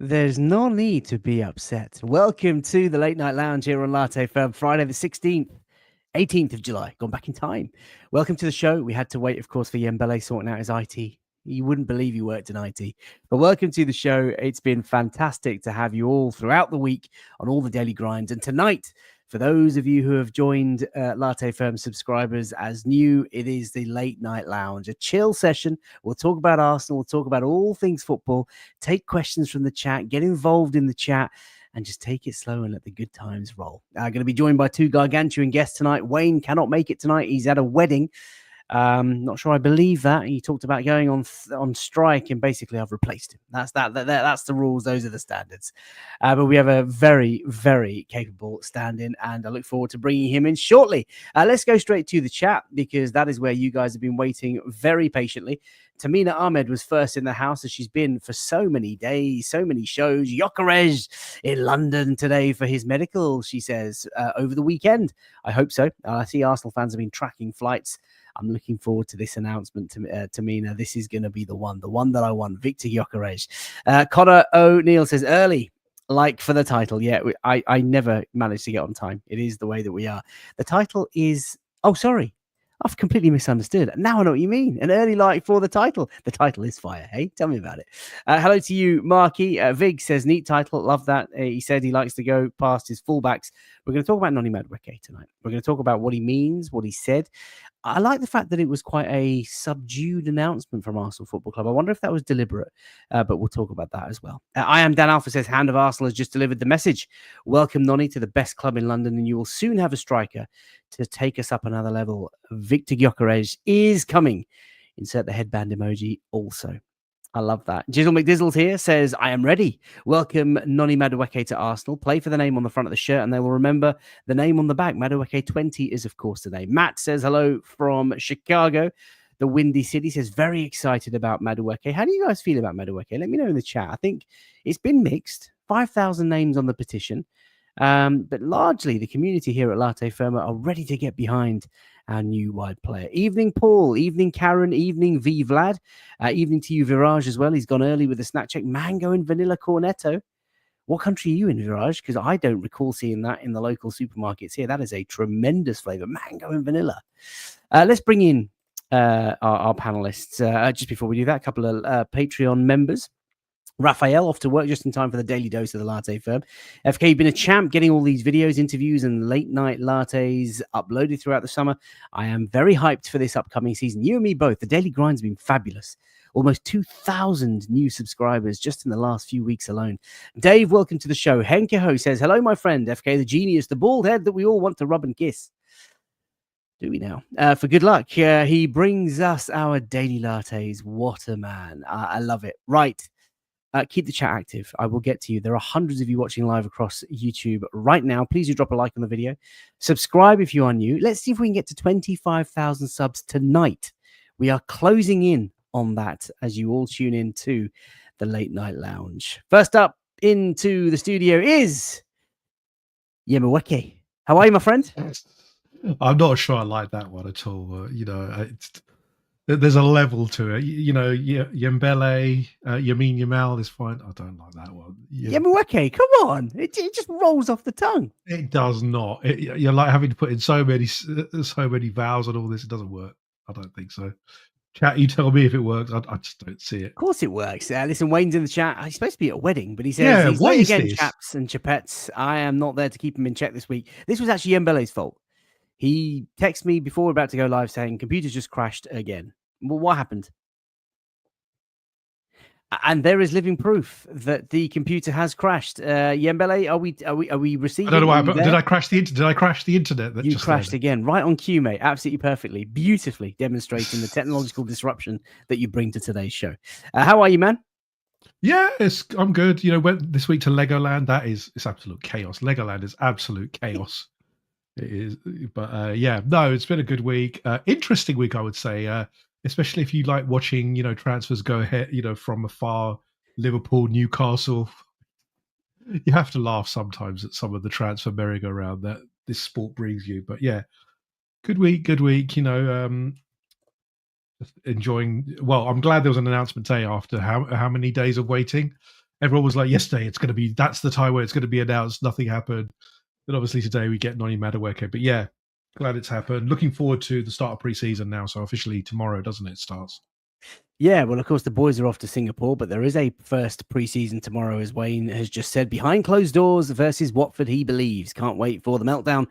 There's no need to be upset. Welcome to the Late Night Lounge here on Latte Firm, Friday the 16th, 18th of July. Gone back in time. Welcome to the show. We had to wait, of course, for Yembele sorting out his IT. You wouldn't believe he worked in IT. But welcome to the show. It's been fantastic to have you all throughout the week on all the daily grinds. And tonight, for those of you who have joined Latte Firm subscribers as new, it is the Late Night Lounge, a chill session. We'll talk about Arsenal. We'll talk about all things football, take questions from the chat, get involved in the chat, and just take it slow and let the good times roll. I'm going to be joined by two gargantuan guests tonight. Wayne cannot make it tonight. He's at a wedding. Not sure I believe that. He talked about going on strike, and basically I've replaced him. That's the rules. Those are the standards. But we have a very, very capable stand-in, and I look forward to bringing him in shortly. Let's go straight to the chat, because that is where you guys have been waiting very patiently. Tamina Ahmed was first in the house, as she's been for so many days, so many shows. Yokerej in London today for his medical, she says, over the weekend. I hope so. I see Arsenal fans have been tracking flights. I'm looking forward to this announcement, Tamina. This is going to be the one that I want, Victor Yokerej. Connor O'Neill says, early, like for the title. Yeah, I never managed to get on time. It is the way that we are. The title is, oh, sorry. I've completely misunderstood. Now I know what you mean. An early like for the title. The title is fire. Hey, tell me about it. Hello to you, Marky. Vig says, neat title. Love that. He said he likes to go past his fullbacks. We're going to talk about Noni Madueke tonight. We're going to talk about what he means, what he said. I like the fact that it was quite a subdued announcement from Arsenal Football Club. I wonder if that was deliberate, but we'll talk about that as well. I am Dan Alpha says, Hand of Arsenal has just delivered the message. Welcome, Noni, to the best club in London, and you will soon have a striker to take us up another level. Victor Gyökeres is coming. Insert the headband emoji also. I love that. Jizzle McDizzles here says, I am ready. Welcome Noni Madueke to Arsenal. Play for the name on the front of the shirt, and they will remember the name on the back. Madueke 20 is, of course, the name. Matt says, hello from Chicago. The Windy City says, very excited about Madueke. How do you guys feel about Madueke? Let me know in the chat. I think it's been mixed. 5,000 names on the petition. But largely, the community here at Latte Firma are ready to get behind our new wide player. Evening, Paul. Evening, Karen. Evening, V. Vlad. Evening to you, Viraj, as well. He's gone early with a snack check. Mango and vanilla cornetto. What country are you in, Viraj? Because I don't recall seeing that in the local supermarkets here. That is a tremendous flavor. Mango and vanilla. Let's bring in our panelists. Just before we do that, a couple of Patreon members. Raphael off to work just in time for the daily dose of the Latte Firm. FK, you've been a champ getting all these videos, interviews, and late night lattes uploaded throughout the summer. I am very hyped for this upcoming season. You and me both. The daily grind's been fabulous. Almost 2,000 new subscribers just in the last few weeks alone. Dave, welcome to the show. Henkeho says, hello, my friend. FK, the genius, the bald head that we all want to rub and kiss. Do we now? For good luck. He brings us our daily lattes. What a man. I love it. Right. Keep the chat active. I will get to you. There are hundreds of you watching live across YouTube right now. Please do drop a like on the video. Subscribe if you are new. Let's see if we can get to 25,000 subs tonight. We are closing in on that as you all tune in to the Late Night Lounge. First up into the studio is Yemaweke. How are you, my friend? I'm not sure I like that one at all. There's a level to it. Yembele, Yamin Yamal is fine. I don't like that one. Yemaweke, come on. It just rolls off the tongue. It does not. You're like having to put in so many vowels and all this. It doesn't work. I don't think so. Chat, you tell me if it works. I just don't see it. Of course it works. Listen, Wayne's in the chat. He's supposed to be at a wedding, but he says, he's late again, chaps and chapettes. I am not there to keep him in check this week. This was actually Yembele's fault. He texted me before we're about to go live saying, computer's just crashed again. Well, what happened? And there is living proof that the computer has crashed. Yembele, are we receiving? I don't know why, but did I crash the internet? You crashed again, right on cue, mate. Absolutely perfectly, beautifully demonstrating the technological disruption that you bring to today's show. How are you, man? Yeah, I'm good. Went this week to Legoland. It's absolute chaos. Legoland is absolute chaos. It is, but it's been a good week. Interesting week, I would say. Especially if you like watching, transfers go ahead, from afar, Liverpool, Newcastle. You have to laugh sometimes at some of the transfer merry-go-round that this sport brings you. But yeah, good week. Just enjoying. Well, I'm glad there was an announcement today after how many days of waiting. everyone was like, yesterday it's going to be, that's the time where it's going to be announced. Nothing happened. And obviously today we get Noni Madueke. But yeah, glad it's happened. Looking forward to the start of pre-season now. So officially tomorrow, doesn't it, starts? Yeah, well, of course, the boys are off to Singapore, but there is a first preseason tomorrow, as Wayne has just said, behind closed doors versus Watford, he believes. Can't wait for the meltdown.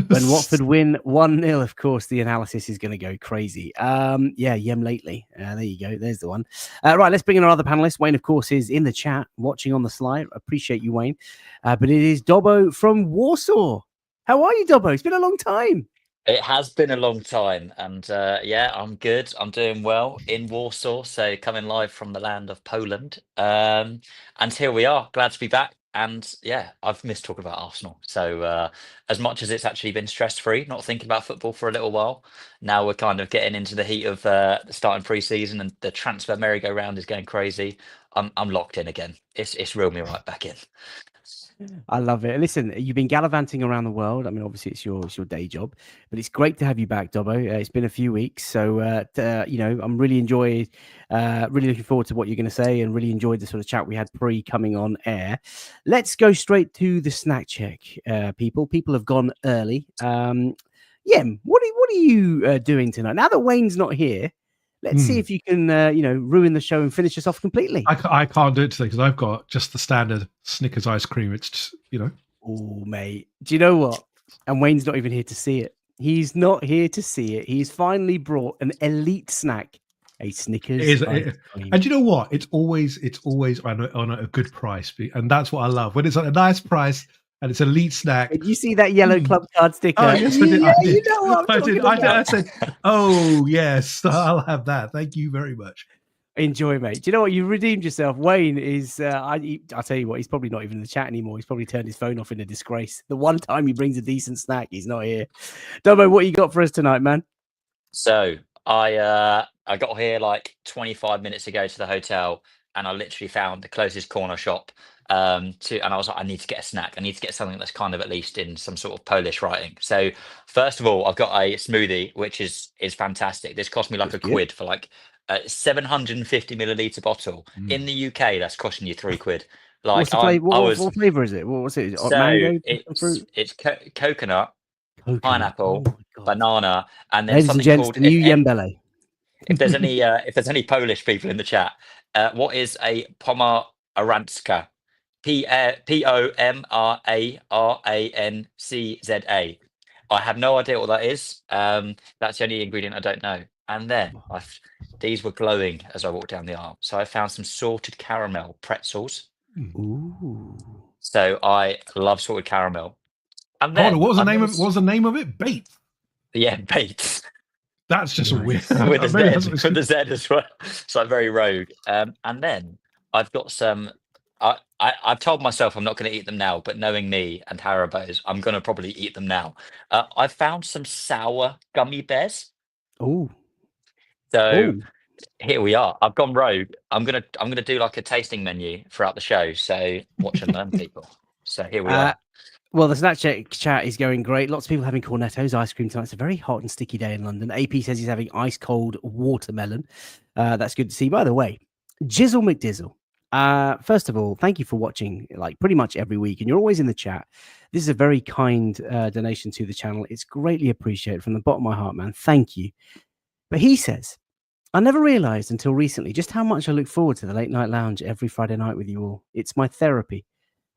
When Watford win 1-0, of course, the analysis is going to go crazy. Yeah, Yem lately. There you go. There's the one. Right, let's bring in our other panelist. Wayne, of course, is in the chat, watching on the slide. Appreciate you, Wayne. But it is Dobbo from Warsaw. How are you, Dobbo? It's been a long time. It has been a long time, and yeah, I'm good. I'm doing well in Warsaw, so coming live from the land of Poland. And here we are. Glad to be back. And yeah, I've missed talking about Arsenal. So as much as it's actually been stress-free, not thinking about football for a little while, now we're kind of getting into the heat of starting pre-season, and the transfer merry-go-round is going crazy. I'm locked in again. It's reeled me right back in. I love it. Listen, you've been gallivanting around the world. I mean, obviously, it's your day job, but it's great to have you back, Dobbo. It's been a few weeks, so I'm really looking forward to what you're going to say, and really enjoyed the sort of chat we had pre coming on air. Let's go straight to the snack check, people. People have gone early. Yem, what are you doing tonight? Now that Wayne's not here, let's see if you can, ruin the show and finish us off completely. I can't do it today because I've got just the standard Snickers ice cream. It's just, Oh, mate. Do you know what? And Wayne's not even here to see it. He's not here to see it. He's finally brought an elite snack, a Snickers ice cream. And you know what? It's always on a good price, and that's what I love when it's on a nice price. And it's an elite snack. Did you see that yellow club card sticker? Oh, yes, I did. Yeah, I did. You know what I'm talking about. I said, oh, yes, I'll have that. Thank you very much. Enjoy, mate. Do you know what? You redeemed yourself. Wayne is, I'll tell you what, he's probably not even in the chat anymore. He's probably turned his phone off in a disgrace. The one time he brings a decent snack, he's not here. Dobbo, what you got for us tonight, man? So I got here like 25 minutes ago to the hotel, and I literally found the closest corner shop and I was like, I need to get a snack. I need to get something that's kind of at least in some sort of Polish writing. So first of all, I've got a smoothie, which is fantastic. This cost me like a quid for like a 750 milliliter bottle. In the UK, that's costing you £3. Like, what's the flavor? What flavor is it? What's it? So mango? it's coconut, pineapple, banana, and then ladies something and gents, called the new Yembele. If there's any Polish people in the chat, what is a pomarańczka? Pomarańczza. I have no idea what that is. That's the only ingredient I don't know. And then these were glowing as I walked down the aisle. So I found some salted caramel pretzels. Ooh. So I love salted caramel. And then what was the name of it? Bates. Yeah, Bates. That's just weird. with the Z as well. So I'm very rogue. And then I've got some. I've told myself I'm not going to eat them now, but knowing me and Haribo's, I'm going to probably eat them now. I've found some sour gummy bears. Oh. So here we are. I've gone rogue. I'm gonna do like a tasting menu throughout the show. So watch and learn, people. So here we are. Well, the Snapchat chat is going great. Lots of people having cornettos, ice cream tonight. It's a very hot and sticky day in London. AP says he's having ice cold watermelon. That's good to see. By the way, Jizzle McDizzle. First of all, thank you for watching like pretty much every week, and you're always in the chat. This is a very kind donation to the channel. It's greatly appreciated from the bottom of my heart, man. Thank you. But he says, I never realized until recently just how much I look forward to the late night lounge every Friday night with you all. It's my therapy.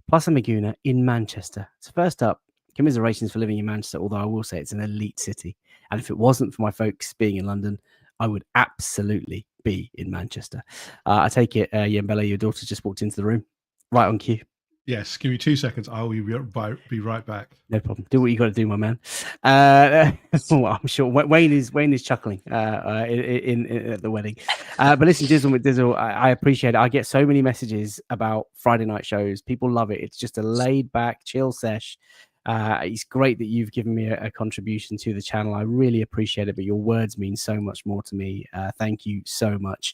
Plus a Maguna in Manchester. So first up, commiserations for living in Manchester, although I will say it's an elite city. And if it wasn't for my folks being in London, I would absolutely be in Manchester. I take it, Yembele, your daughter just walked into the room. Right on cue. Yes, give me 2 seconds. I'll be right back. No problem. Do what you got to do, my man. Well, I'm sure Wayne is chuckling in at the wedding. But listen, Dizzle, I appreciate it. I get so many messages about Friday night shows. People love it. It's just a laid back, chill sesh. It's great that you've given me a contribution to the channel. I really appreciate it, but your words mean so much more to me. Thank you so much.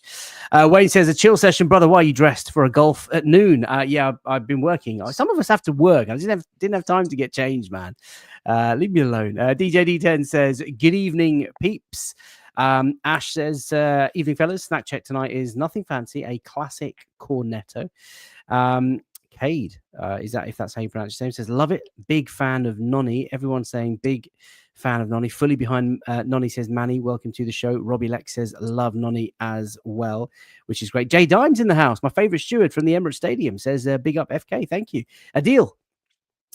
Wayne says, a chill session, brother. Why are you dressed for a golf at noon? Yeah, I've been working. Some of us have to work. I didn't have time to get changed, man. Leave me alone. DJ D10 says, good evening, peeps. Ash says, evening, fellas. Snack check tonight is nothing fancy, a classic cornetto. Cade, is that if that's how you pronounce his name? Says love it. Big fan of Noni. Everyone's saying big fan of Noni. Fully behind Noni. Says Manny, welcome to the show. Robbie Lex says love Noni as well, which is great. Jay Dimes in the house. My favorite steward from the Emirates Stadium says big up FK. Thank you. Adil,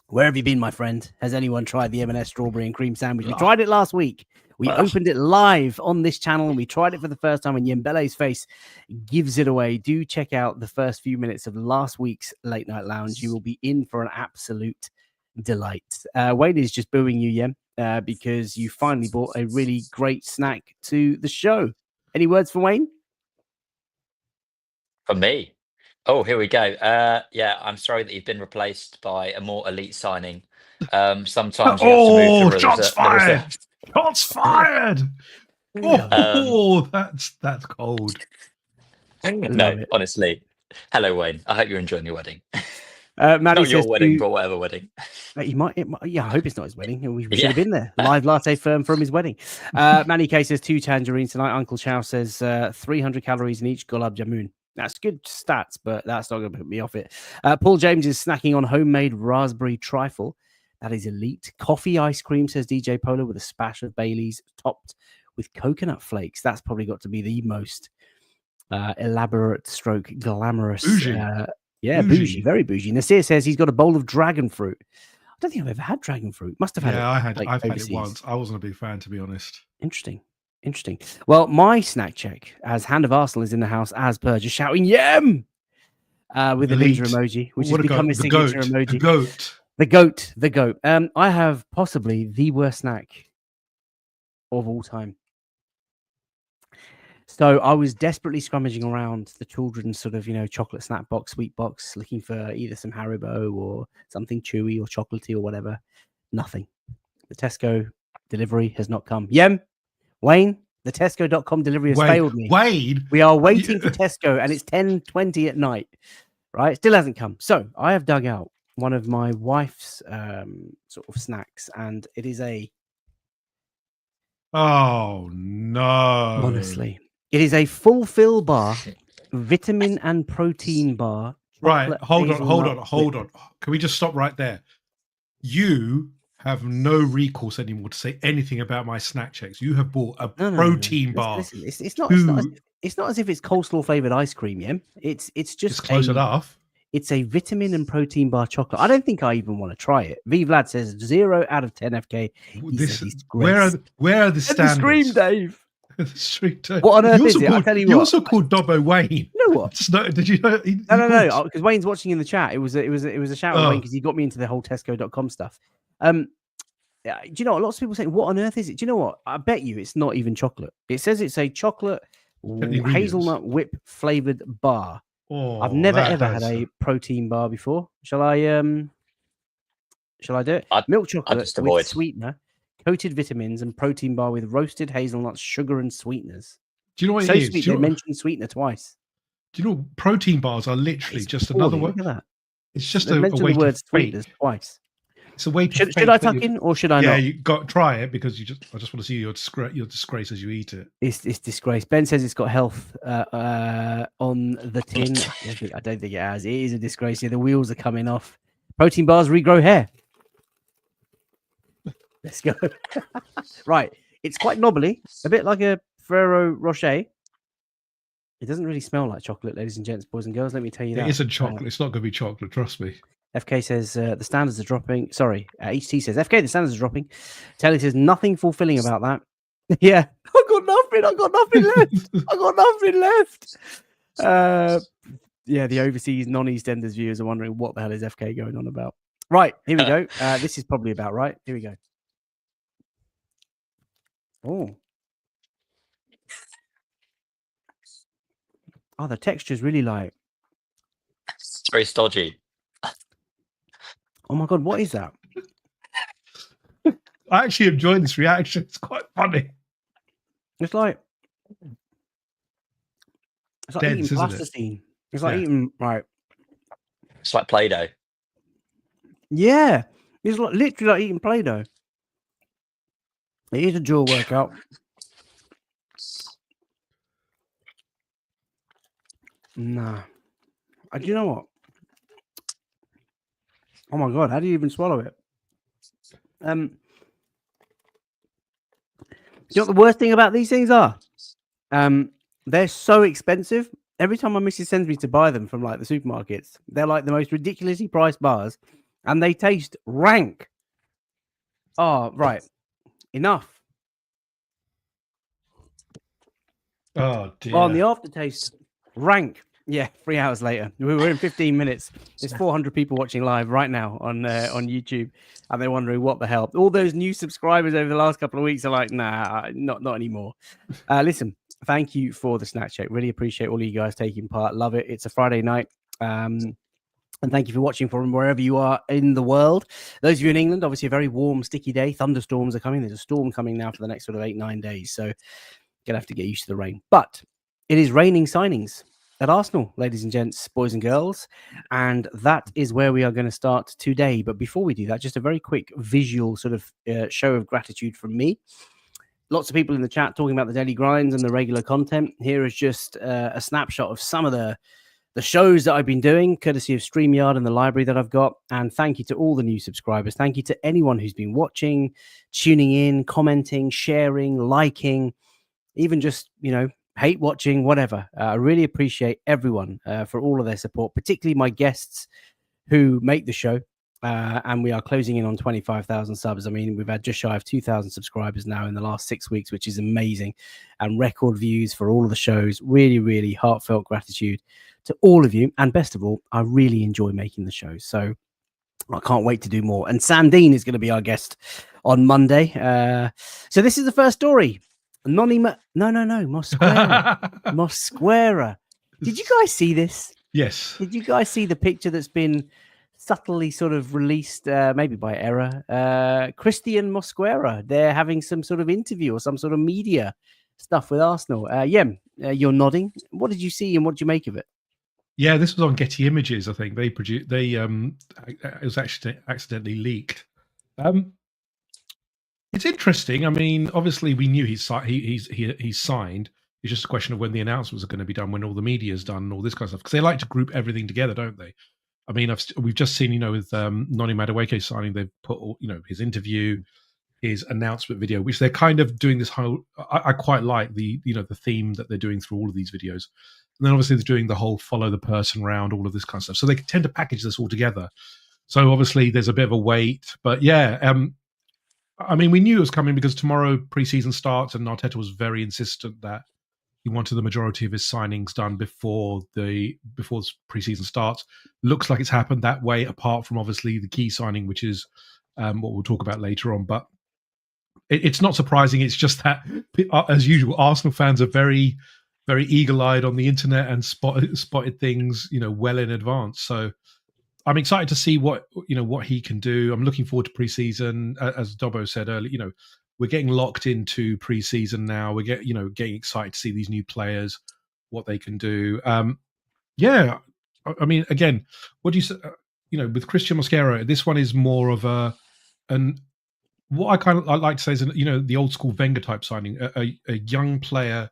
where have you been, my friend? Has anyone tried the M&S strawberry and cream sandwich? We tried it last week. We opened it live on this channel and we tried it for the first time, and Yembele's face gives it away. Do check out the first few minutes of last week's Late Night Lounge. You will be in for an absolute delight. Wayne is just booing you, Yem, because you finally brought a really great snack to the show. Any words for Wayne? For me? Oh, here we go. Yeah, I'm sorry that you've been replaced by a more elite signing. Sometimes you have to move the shots fired! reserves. Shots fired! That's cold. No, honestly. Hello, Wayne. I hope you're enjoying your wedding. Maddie Not your says wedding, but whatever wedding. Yeah, I hope it's not his wedding. We should have been there. Live latte firm from his wedding. Manny K says 2 tangerines tonight. Uncle Chow says 300 calories in each gulab jamun. That's good stats, but that's not going to put me off it. Paul James is snacking on homemade raspberry trifle. That is elite. Coffee ice cream, says DJ Polo, with a splash of Baileys topped with coconut flakes. That's probably got to be the most elaborate stroke glamorous. Bougie. Bougie, very bougie. Nasir says he's got a bowl of dragon fruit. I don't think I've ever had dragon fruit. Must have had it. Yeah, I've overseas. had it once. I wasn't a big fan, to be honest. Interesting. Well, my snack check, as Hand of Arsenal is in the house as per, just shouting "Yem" with the ninja emoji, which has become his signature emoji. The goat. I have possibly the worst snack of all time. So I was desperately scrummaging around the children's sort of, chocolate snack box, sweet box, looking for either some Haribo or something chewy or chocolatey or whatever. Nothing. The Tesco delivery has not come. Wayne, the Tesco.com delivery has failed me. Wayne, we are waiting for Tesco, and it's 10:20 at night. Right, still hasn't come. So I have dug out one of my wife's sort of snacks, and it is oh no! Honestly, it is a fulfill bar, vitamin and protein bar. Right, hold on. Can we just stop right there? You have no recourse anymore to say anything about my snack checks. You have bought a protein bar. Listen, it's not as if it's coleslaw flavored ice cream, It's just it's close enough. It's a vitamin and protein bar chocolate. I don't think I even want to try it. V Vlad says 0 out of 10 FK. Where are the standards? The Scream Dave. What on earth is it? I'll tell you what. You also called Dobbo Wayne. You know what? Did you know? No. Because Wayne's watching in the chat. It was a shout out Wayne because he got me into the whole Tesco.com stuff. Do you know what? Lots of people say, what on earth is it? Do you know what? I bet you it's not even chocolate. It says it's a chocolate hazelnut whip flavored bar. I've never ever had a protein bar before. Shall I do it? Milk chocolate with sweetener, coated vitamins, and protein bar with roasted hazelnuts, sugar, and sweeteners. Do you know what it is? Sweet, they mentioned sweetener twice. Do you know protein bars are literally just another word? Look at that. It's just a way to sweeteners twice. It's a way to should I tuck in or should I not? Yeah, you got try it because I just want to see your disgrace as you eat it. It's disgrace. Ben says it's got health on the tin. I don't think it has. It is a disgrace. Yeah, the wheels are coming off. Protein bars regrow hair. Let's go. Right. It's quite knobbly, a bit like a Ferrero Rocher. It doesn't really smell like chocolate, ladies and gents, boys and girls. Let me tell you that. It isn't chocolate. It's not going to be chocolate. Trust me. FK says the standards are dropping. Sorry, HT says FK, the standards are dropping. Telly says nothing fulfilling about that. Yeah, I got nothing left. Yeah, the overseas non-EastEnders viewers are wondering what the hell is FK going on about. Right, here we go. This is probably about right. Here we go. Oh, the texture is really light. It's very stodgy. Oh my god, what is that? I actually enjoyed this reaction. It's quite funny. It's like dense, eating plasticine. It's like eating It's like Play-Doh. Yeah, it's like literally like eating Play-Doh. It is a jaw workout. Nah. Do you know what? Oh my god, how do you even swallow it? You know what the worst thing about these things are? They're so expensive. Every time my missus sends me to buy them from like the supermarkets, they're like the most ridiculously priced bars, and they taste rank. Oh, right. Enough. Oh dear. Oh, and the aftertaste, rank. Yeah, 3 hours later. We're in 15 minutes. There's 400 people watching live right now on YouTube, and they're wondering what the hell. All those new subscribers over the last couple of weeks are like, nah, not anymore. Listen, thank you for the snack check. Really appreciate all of you guys taking part. Love it. It's a Friday night. And thank you for watching from wherever you are in the world. Those of you in England, obviously a very warm, sticky day. Thunderstorms are coming. There's a storm coming now for the next sort of 8-9 days. So gonna have to get used to the rain. But it is raining signings at Arsenal, ladies and gents, boys and girls. And that is where we are going to start today. But before we do that, just a very quick visual sort of show of gratitude from me. Lots of people in the chat talking about the daily grinds and the regular content. Here is just a snapshot of some of the shows that I've been doing, courtesy of StreamYard and the library that I've got. And thank you to all the new subscribers. Thank you to anyone who's been watching, tuning in, commenting, sharing, liking, even just, hate watching, whatever. I really appreciate everyone for all of their support, particularly my guests who make the show. And we are closing in on 25,000 subs. I mean, we've had just shy of 2,000 subscribers now in the last 6 weeks, which is amazing. And record views for all of the shows. Really, really heartfelt gratitude to all of you. And best of all, I really enjoy making the show. So I can't wait to do more. And Sam Dean is going to be our guest on Monday. So this is the first story. Noni Mosquera. Mosquera. Did you guys see this? Yes. Did you guys see the picture that's been subtly sort of released, maybe by error? Christian Mosquera. They're having some sort of interview or some sort of media stuff with Arsenal. You're nodding. What did you see and what did you make of it? Yeah, this was on Getty Images. I think it was actually accidentally leaked. It's interesting. I mean, obviously we knew he's signed. It's just a question of when the announcements are going to be done, when all the media's done, and all this kind of stuff. Because they like to group everything together, don't they? I mean, we've just seen, with Noni Madueke signing, they've put, his interview, his announcement video, which they're kind of doing this whole. I quite like the theme that they're doing through all of these videos, and then obviously they're doing the whole follow the person around, all of this kind of stuff. So they tend to package this all together. So obviously there's a bit of a wait, but yeah. I mean, we knew it was coming because tomorrow preseason starts, and Arteta was very insistent that he wanted the majority of his signings done before preseason starts. Looks like it's happened that way, apart from obviously the key signing, which is what we'll talk about later on. But it's not surprising. It's just that, as usual, Arsenal fans are very, very eagle-eyed on the internet and spotted things, well in advance. So I'm excited to see what he can do. I'm looking forward to preseason. As Dobbo said earlier, we're getting locked into preseason now. We're getting excited to see these new players, what they can do. Yeah, I mean, again, what do you say? With Christian Mosquera, this one is more of what I like to say is, the old school Wenger type signing, a young player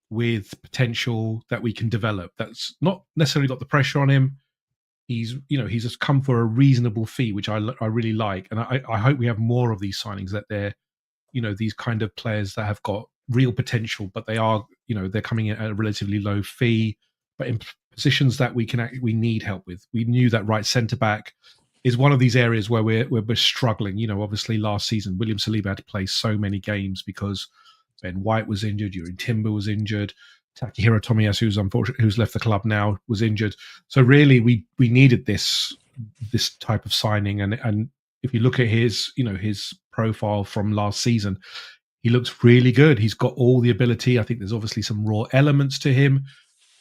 with potential that we can develop. That's not necessarily got the pressure on him. He's just come for a reasonable fee, which I really like, and I hope we have more of these signings, that they're, these kind of players that have got real potential, but they are, they're coming in at a relatively low fee, but in positions that we need help with. We knew that right centre back is one of these areas where we're struggling. Obviously last season William Saliba had to play so many games because Ben White was injured, Yuri Timber was injured. Takahiro Tomiyasu, who's left the club now, was injured. So really, we needed this type of signing. And if you look at his profile from last season, he looks really good. He's got all the ability. I think there's obviously some raw elements to him,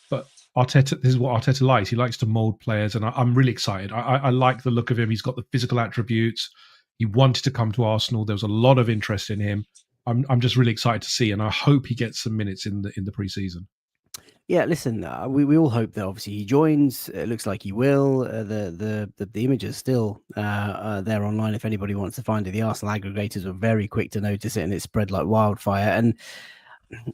but Arteta, this is what Arteta likes. He likes to mold players, and I'm really excited. I like the look of him. He's got the physical attributes. He wanted to come to Arsenal. There was a lot of interest in him. I'm just really excited to see, and I hope he gets some minutes in the preseason. Yeah, listen, we all hope that obviously he joins. It looks like he will. The images still there online if anybody wants to find it. The Arsenal aggregators were very quick to notice it, and it spread like wildfire. And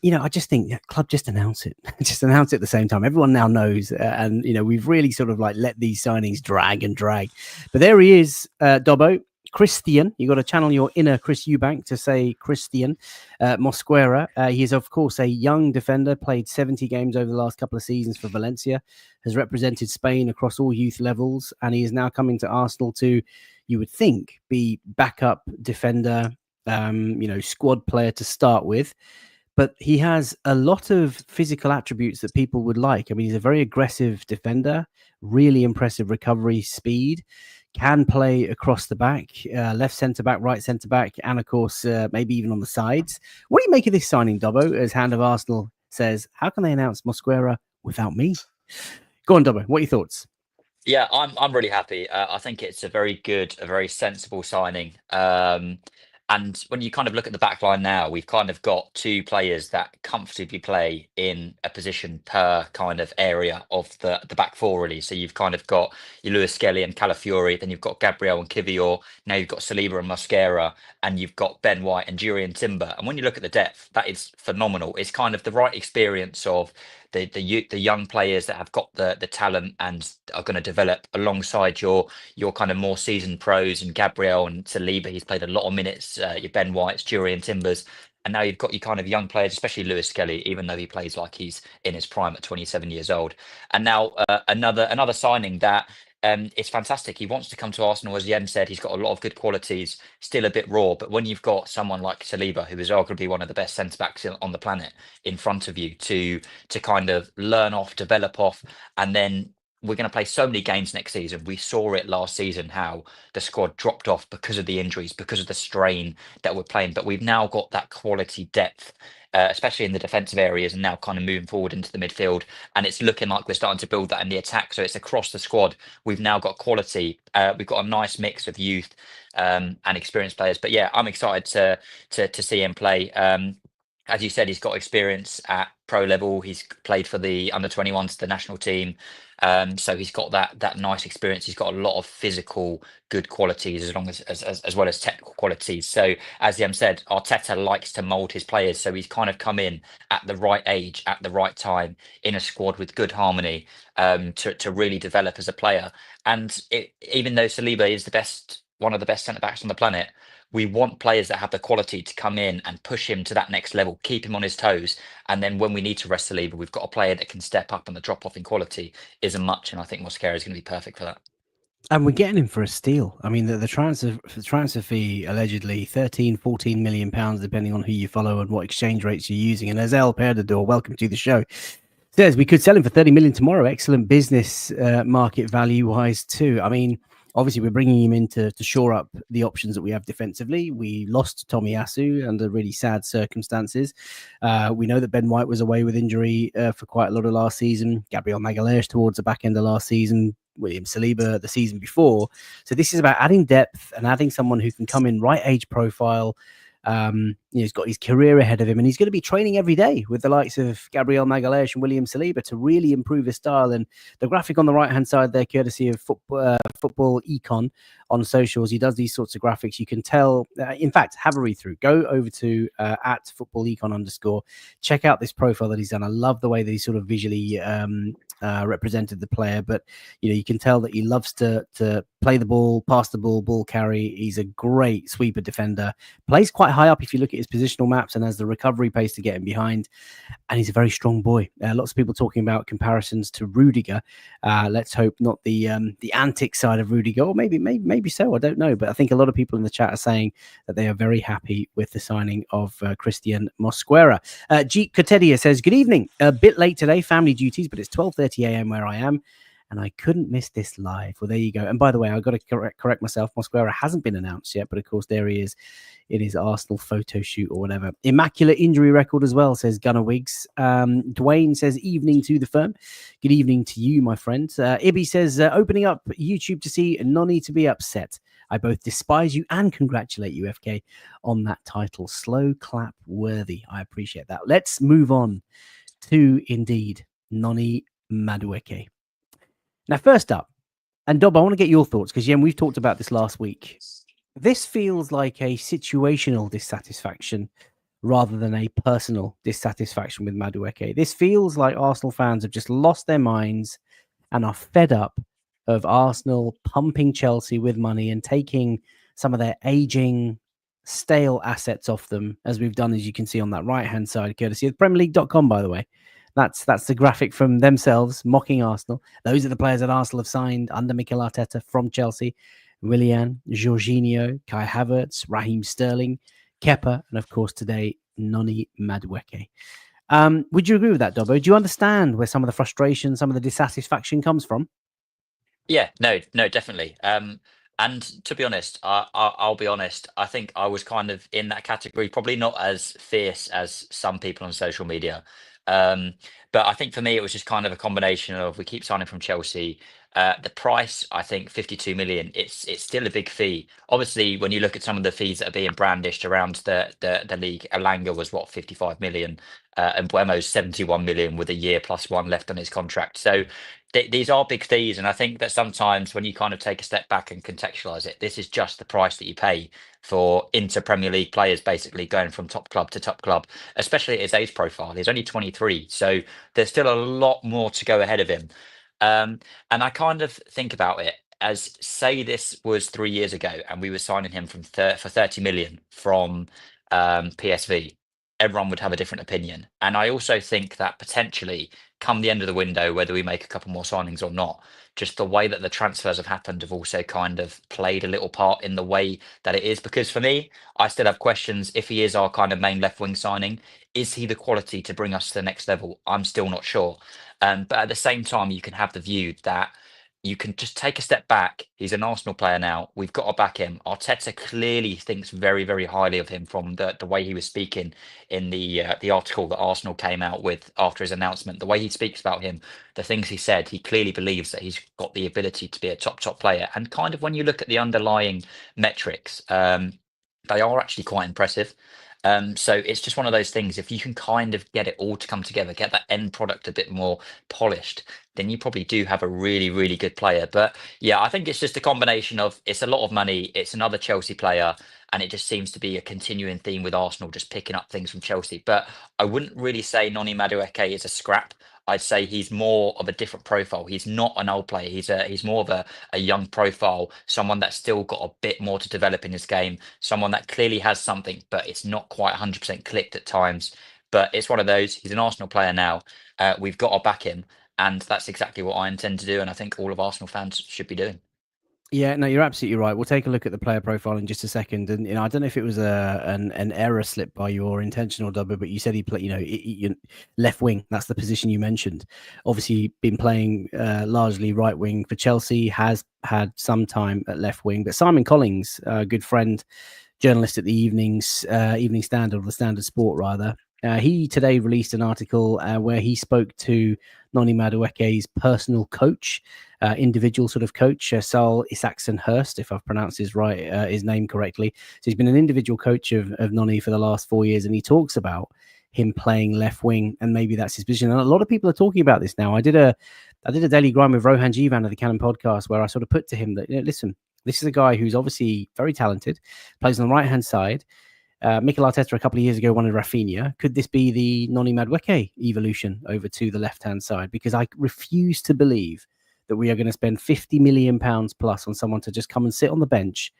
I just think club just announce it. Just announce it at the same time. Everyone now knows. And, we've really sort of like let these signings drag and drag. But there he is, Dobbo. Christian, you got to channel your inner Chris Eubank to say Christian Mosquera. He is, of course, a young defender, played 70 games over the last couple of seasons for Valencia, has represented Spain across all youth levels, and he is now coming to Arsenal to, you would think, be backup defender, squad player to start with. But he has a lot of physical attributes that people would like. I mean, he's a very aggressive defender, really impressive recovery speed, can play across the back, left centre back, right centre back, and of course, maybe even on the sides. What do you make of this signing, Dobbo? As Hand of Arsenal says, how can they announce Mosquera without me? Go on, Dobbo. What are your thoughts? Yeah, I'm really happy. I think it's a very good, a very sensible signing. And when you kind of look at the back line now, we've kind of got two players that comfortably play in a position per kind of area of the back four, really. So you've kind of got your Lewis Skelly and Calafiori, then you've got Gabriel and Kivior, now you've got Saliba and Mosquera, and you've got Ben White and Jurian Timber. And when you look at the depth, that is phenomenal. It's kind of the right experience of the young players that have got the talent and are going to develop alongside your kind of more seasoned pros and Gabriel and Saliba. He's played a lot of minutes. Your Ben White's, Jurian Timbers. And now you've got your kind of young players, especially Lewis Skelly, even though he plays like he's in his prime at 27 years old. And now another signing that it's fantastic. He wants to come to Arsenal, as Yen said. He's got a lot of good qualities, still a bit raw. But when you've got someone like Saliba, who is arguably one of the best centre backs on the planet, in front of you to kind of learn off, develop off, and then we're going to play so many games next season. We saw it last season how the squad dropped off because of the injuries, because of the strain that we're playing. But we've now got that quality depth, especially in the defensive areas, and now kind of moving forward into the midfield. And it's looking like we're starting to build that in the attack. So it's across the squad. We've now got quality. We've got a nice mix of youth and experienced players. But yeah, I'm excited to see him play. As you said, he's got experience at pro level. He's played for the under-21s, the national team. So he's got that nice experience. He's got a lot of physical good qualities as well as technical qualities. So as Yem said, Arteta likes to mould his players. So he's kind of come in at the right age, at the right time, in a squad with good harmony to really develop as a player. And even though Saliba is one of the best centre backs on the planet, we want players that have the quality to come in and push him to that next level, keep him on his toes. And then when we need to rest Saliba, we've got a player that can step up, and the drop off in quality isn't much. And I think Mosquera is going to be perfect for that. And we're getting him for a steal. I mean, the transfer fee, allegedly 13, 14 million pounds, depending on who you follow and what exchange rates you're using. And as El Perdador, welcome to the show, says we could sell him for 30 million tomorrow. Excellent business market value wise too. I mean, obviously we're bringing him in to shore up the options that we have defensively. We lost Tomiyasu under really sad circumstances. We know that Ben White was away with injury for quite a lot of last season. Gabriel Magalhaes towards the back end of last season. William Saliba the season before. So this is about adding depth and adding someone who can come in right age profile. He's got his career ahead of him, and he's going to be training every day with the likes of Gabriel Magalhaes and William Saliba to really improve his style. And the graphic on the right hand side there, courtesy of football econ on socials, he does these sorts of graphics. You can tell. In fact, have a read through. Go over to at football econ _ check out this profile that he's done. I love the way that he sort of visually represented the player, but you can tell that he loves to play the ball, pass the ball carry. He's a great sweeper defender, plays quite high up if you look at his positional maps, and has the recovery pace to get him behind. And he's a very strong boy. Lots of people talking about comparisons to Rudiger. Let's hope not the antic side of Rudiger, or maybe so. I don't know, but I think a lot of people in the chat are saying that they are very happy with the signing of Christian Mosquera. Jeet Kotedia says, "Good evening. A bit late today, family duties, but it's 12:30 a.m. where I am, and I couldn't miss this live." Well, there you go. And by the way, I've got to correct myself. Mosquera hasn't been announced yet, but of course there he is in his Arsenal photo shoot or whatever. Immaculate injury record as well, says Gunnar Wiggs. Dwayne says, "Evening to the firm." Good evening to you, my friend. Ibby says, "Opening up YouTube to see Noni to be upset. I both despise you and congratulate you, FK, on that title. Slow clap worthy." I appreciate that. Let's move on to, indeed, Noni Madueke. Now, first up, and Dob, I want to get your thoughts, because, we've talked about this last week. This feels like a situational dissatisfaction rather than a personal dissatisfaction with Madueke. This feels like Arsenal fans have just lost their minds and are fed up of Arsenal pumping Chelsea with money and taking some of their aging, stale assets off them, as we've done, as you can see on that right-hand side, courtesy of PremierLeague.com, by the way. That's the graphic from themselves mocking Arsenal. Those are the players that Arsenal have signed under Mikel Arteta from Chelsea. Willian, Jorginho, Kai Havertz, Raheem Sterling, Kepa, and of course today, Noni Madueke. Would you agree with that, Dobbo? Do you understand where some of the frustration, some of the dissatisfaction comes from? Yeah, no, definitely. And to be honest, I'll be honest. I think I was kind of in that category, probably not as fierce as some people on social media. Um, but I think for me, it was just kind of a combination of we keep signing from Chelsea. The price, I think, 52 million. It's still a big fee. Obviously, when you look at some of the fees that are being brandished around the league, Elanga was what 55 million, and Buemo's 71 million with a year plus one left on his contract. So these are big fees, and I think that sometimes when you kind of take a step back and contextualize it, this is just the price that you pay for inter Premier League players, basically going from top club to top club, especially at his age profile. He's only 23, so there's still a lot more to go ahead of him. And I kind of think about it as, say this was 3 years ago and we were signing him for 30 million from PSV. Everyone would have a different opinion. And I also think that potentially come the end of the window, whether we make a couple more signings or not, just the way that the transfers have happened have also kind of played a little part in the way that it is. Because for me, I still have questions. If he is our kind of main left wing signing, is he the quality to bring us to the next level? I'm still not sure. But at the same time, you can have the view that you can just take a step back. He's an Arsenal player now. We've got to back him. Arteta clearly thinks very, very highly of him from the way he was speaking in the article that Arsenal came out with after his announcement. The way he speaks about him, the things he said, he clearly believes that he's got the ability to be a top player. And kind of when you look at the underlying metrics, they are actually quite impressive. So it's just one of those things. If you can kind of get it all to come together, get that end product a bit more polished, then you probably do have a really, really good player. But yeah, I think it's just a combination of it's a lot of money, it's another Chelsea player, and it just seems to be a continuing theme with Arsenal just picking up things from Chelsea. But I wouldn't really say Noni Madueke is a scrap. I'd say he's more of a different profile. He's not an old player. He's more of a young profile, someone that's still got a bit more to develop in his game, someone that clearly has something, but it's not quite 100% clicked at times. But it's one of those. He's an Arsenal player now. We've got to back him. And that's exactly what I intend to do. And I think all of Arsenal fans should be doing. Yeah, no, you're absolutely right. We'll take a look at the player profile in just a second. And I don't know if it was an error slip by your intentional double, but you said he played, left wing. That's the position you mentioned. Obviously, been playing largely right wing for Chelsea. Has had some time at left wing. But Simon Collins, a good friend, journalist at the Evening Standard, or the Standard Sport rather. He today released an article where he spoke to Noni Madueke's personal coach, individual sort of coach, Saul Isaacson Hurst, if I've pronounced his name correctly. So he's been an individual coach of Noni for the last 4 years, and he talks about him playing left wing, and maybe that's his position. And a lot of people are talking about this now. I did a daily grind with Rohan Jivan of the Canon podcast where I sort of put to him that, listen, this is a guy who's obviously very talented, plays on the right-hand side. Mikel Arteta a couple of years ago wanted Rafinha. Could this be the Noni Madueke evolution over to the left-hand side? Because I refuse to believe that we are going to spend £50 million plus on someone to just come and sit on the bench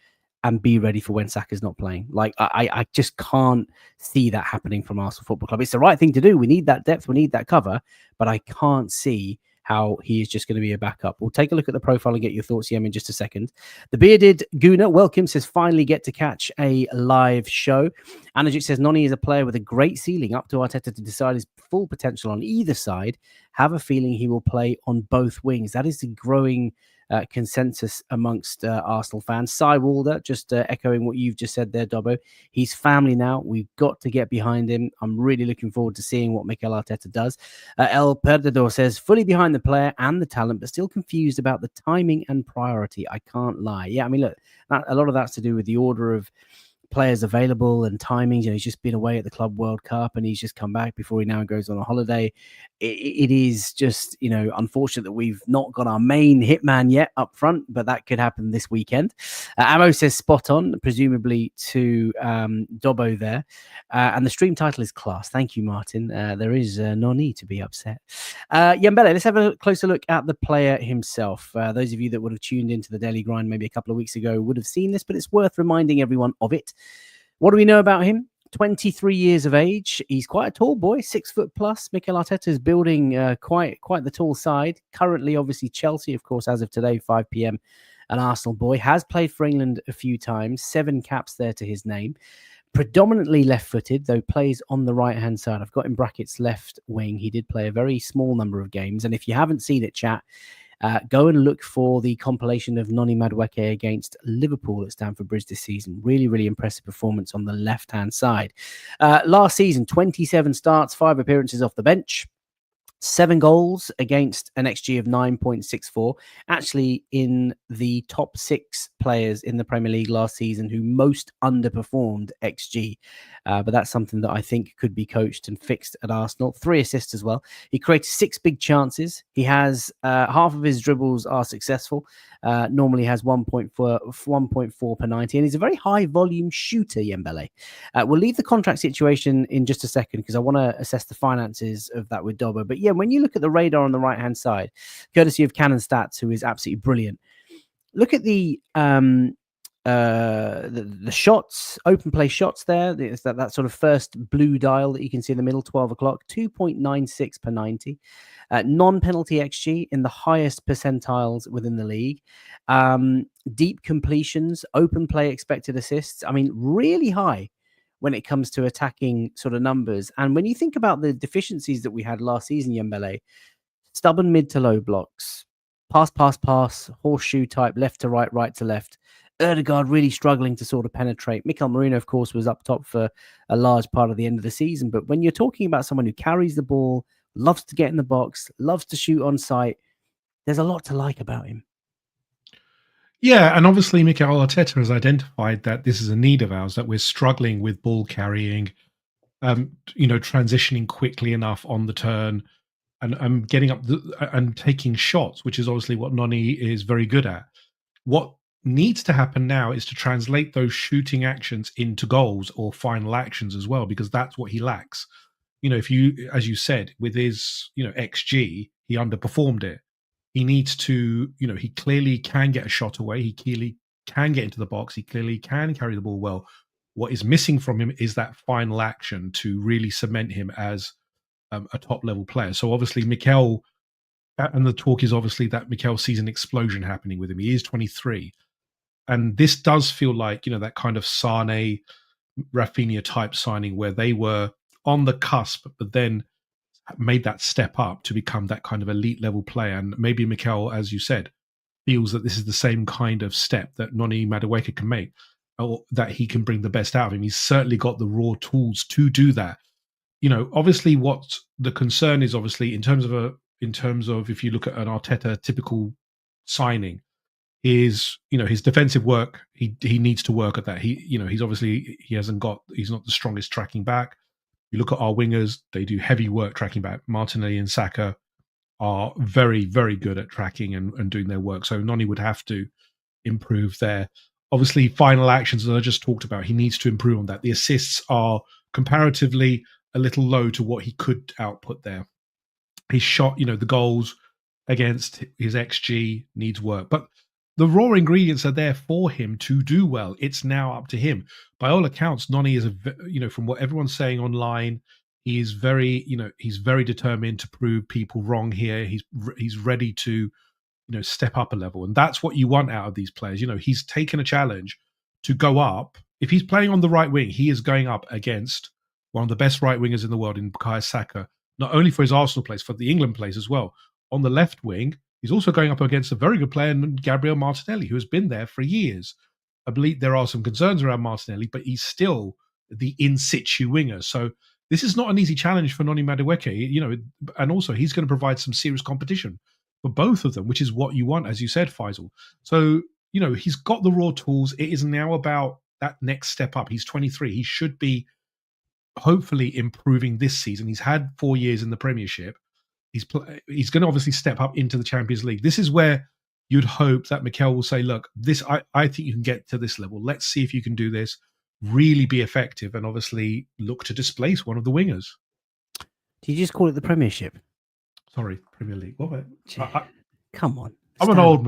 and be ready for when Saka's not playing. Like, I just can't see that happening from Arsenal Football Club. It's the right thing to do. We need that depth. We need that cover. But I can't see how he is just going to be a backup. We'll take a look at the profile and get your thoughts, Yem, in just a second. The Bearded Gooner, welcome, says, finally get to catch a live show. Anajic says, Noni is a player with a great ceiling, up to Arteta to decide his full potential on either side. Have a feeling he will play on both wings. That is the growing consensus amongst Arsenal fans. Cy Walder, just echoing what you've just said there, Dobbo. He's family now. We've got to get behind him. I'm really looking forward to seeing what Mikel Arteta does. El Perdedor says, fully behind the player and the talent, but still confused about the timing and priority. I can't lie. Yeah, I mean, look, a lot of that's to do with the order of players available and timings. He's just been away at the Club World Cup and he's just come back before he now goes on a holiday. it is just, unfortunate that we've not got our main hitman yet up front, but that could happen this weekend. Ammo says spot on, presumably to Dobbo there. And the stream title is class. Thank you, Martin. There is no need to be upset. Yembele, let's have a closer look at the player himself. Those of you that would have tuned into the Daily Grind maybe a couple of weeks ago would have seen this, but it's worth reminding everyone of it. What do we know about him? 23 years of age. He's quite a tall boy, 6 foot plus. Mikel Arteta is building quite the tall side. Currently, obviously, Chelsea, of course, as of today, 5 p.m. An Arsenal boy. Has played for England a few times. 7 caps there to his name. Predominantly left-footed, though plays on the right-hand side. I've got in brackets left wing. He did play a very small number of games. And if you haven't seen it, chat, go and look for the compilation of Noni Madueke against Liverpool at Stamford Bridge this season. Really, really impressive performance on the left-hand side. Last season, 27 starts, 5 appearances off the bench. 7 goals against an XG of 9.64. Actually, in the top 6 players in the Premier League last season who most underperformed XG. But that's something that I think could be coached and fixed at Arsenal. 3 assists as well. He created 6 big chances. He has half of his dribbles are successful. Normally has 1.4 per 90. And he's a very high volume shooter, Yembele. We'll leave the contract situation in just a second because I want to assess the finances of that with Dobbo. But yeah, when you look at the radar on the right-hand side, courtesy of Cannon Stats, who is absolutely brilliant, look at the shots, open play shots there. It's that sort of first blue dial that you can see in the middle, 12 o'clock, 2.96 per 90. Non-penalty XG in the highest percentiles within the league. Deep completions, open play expected assists. I mean, really high when it comes to attacking sort of numbers. And when you think about the deficiencies that we had last season, Yembele, stubborn mid to low blocks, pass, horseshoe type, left to right, right to left. Erdegaard really struggling to sort of penetrate. Mikel Merino, of course, was up top for a large part of the end of the season. But when you're talking about someone who carries the ball, loves to get in the box, loves to shoot on sight, there's a lot to like about him. Yeah, and obviously Mikel Arteta has identified that this is a need of ours, that we're struggling with ball carrying, transitioning quickly enough on the turn and getting up and taking shots, which is obviously what Noni is very good at. What needs to happen now is to translate those shooting actions into goals or final actions as well, because that's what he lacks. If you, as you said, with his, XG, he underperformed it. He needs to, he clearly can get a shot away. He clearly can get into the box. He clearly can carry the ball well. What is missing from him is that final action to really cement him as a top level player. So obviously Mikel, and the talk is obviously that Mikel sees an explosion happening with him. He is 23. And this does feel like, that kind of Sane, Rafinha type signing where they were on the cusp, but then made that step up to become that kind of elite level player. And maybe Mikel, as you said, feels that this is the same kind of step that Noni Madueke can make, or that he can bring the best out of him. He's certainly got the raw tools to do that. Obviously what the concern is, obviously, in terms of if you look at an Arteta typical signing, is his defensive work. He needs to work at that. He's obviously he's not the strongest tracking back. You look at our wingers; they do heavy work tracking back. Martinelli and Saka are very, very good at tracking and doing their work. So Noni would have to improve there. Obviously, final actions, as I just talked about, he needs to improve on that. The assists are comparatively a little low to what he could output there. His shot, the goals against his XG needs work. But the raw ingredients are there for him to do well. It's now up to him. By all accounts, Noni is from what everyone's saying online, he is very, he's very determined to prove people wrong here. He's ready to, step up a level. And that's what you want out of these players. He's taken a challenge to go up. If he's playing on the right wing, he is going up against one of the best right wingers in the world in Bukayo Saka, not only for his Arsenal place, for the England place as well. On the left wing, he's also going up against a very good player, Gabriel Martinelli, who has been there for years. I believe there are some concerns around Martinelli, but he's still the in-situ winger. So this is not an easy challenge for Noni Madueke, and also he's going to provide some serious competition for both of them, which is what you want, as you said, Faisal. So, he's got the raw tools. It is now about that next step up. He's 23. He should be hopefully improving this season. He's had 4 years in the Premiership. he's going to obviously step up into the Champions League. This is where you'd hope that Mikel will say, look, this I think you can get to this level. Let's see if you can do this, really be effective, and obviously look to displace one of the wingers. Did you just call it the Premiership? Sorry, Premier League. What? Come on. I'm an old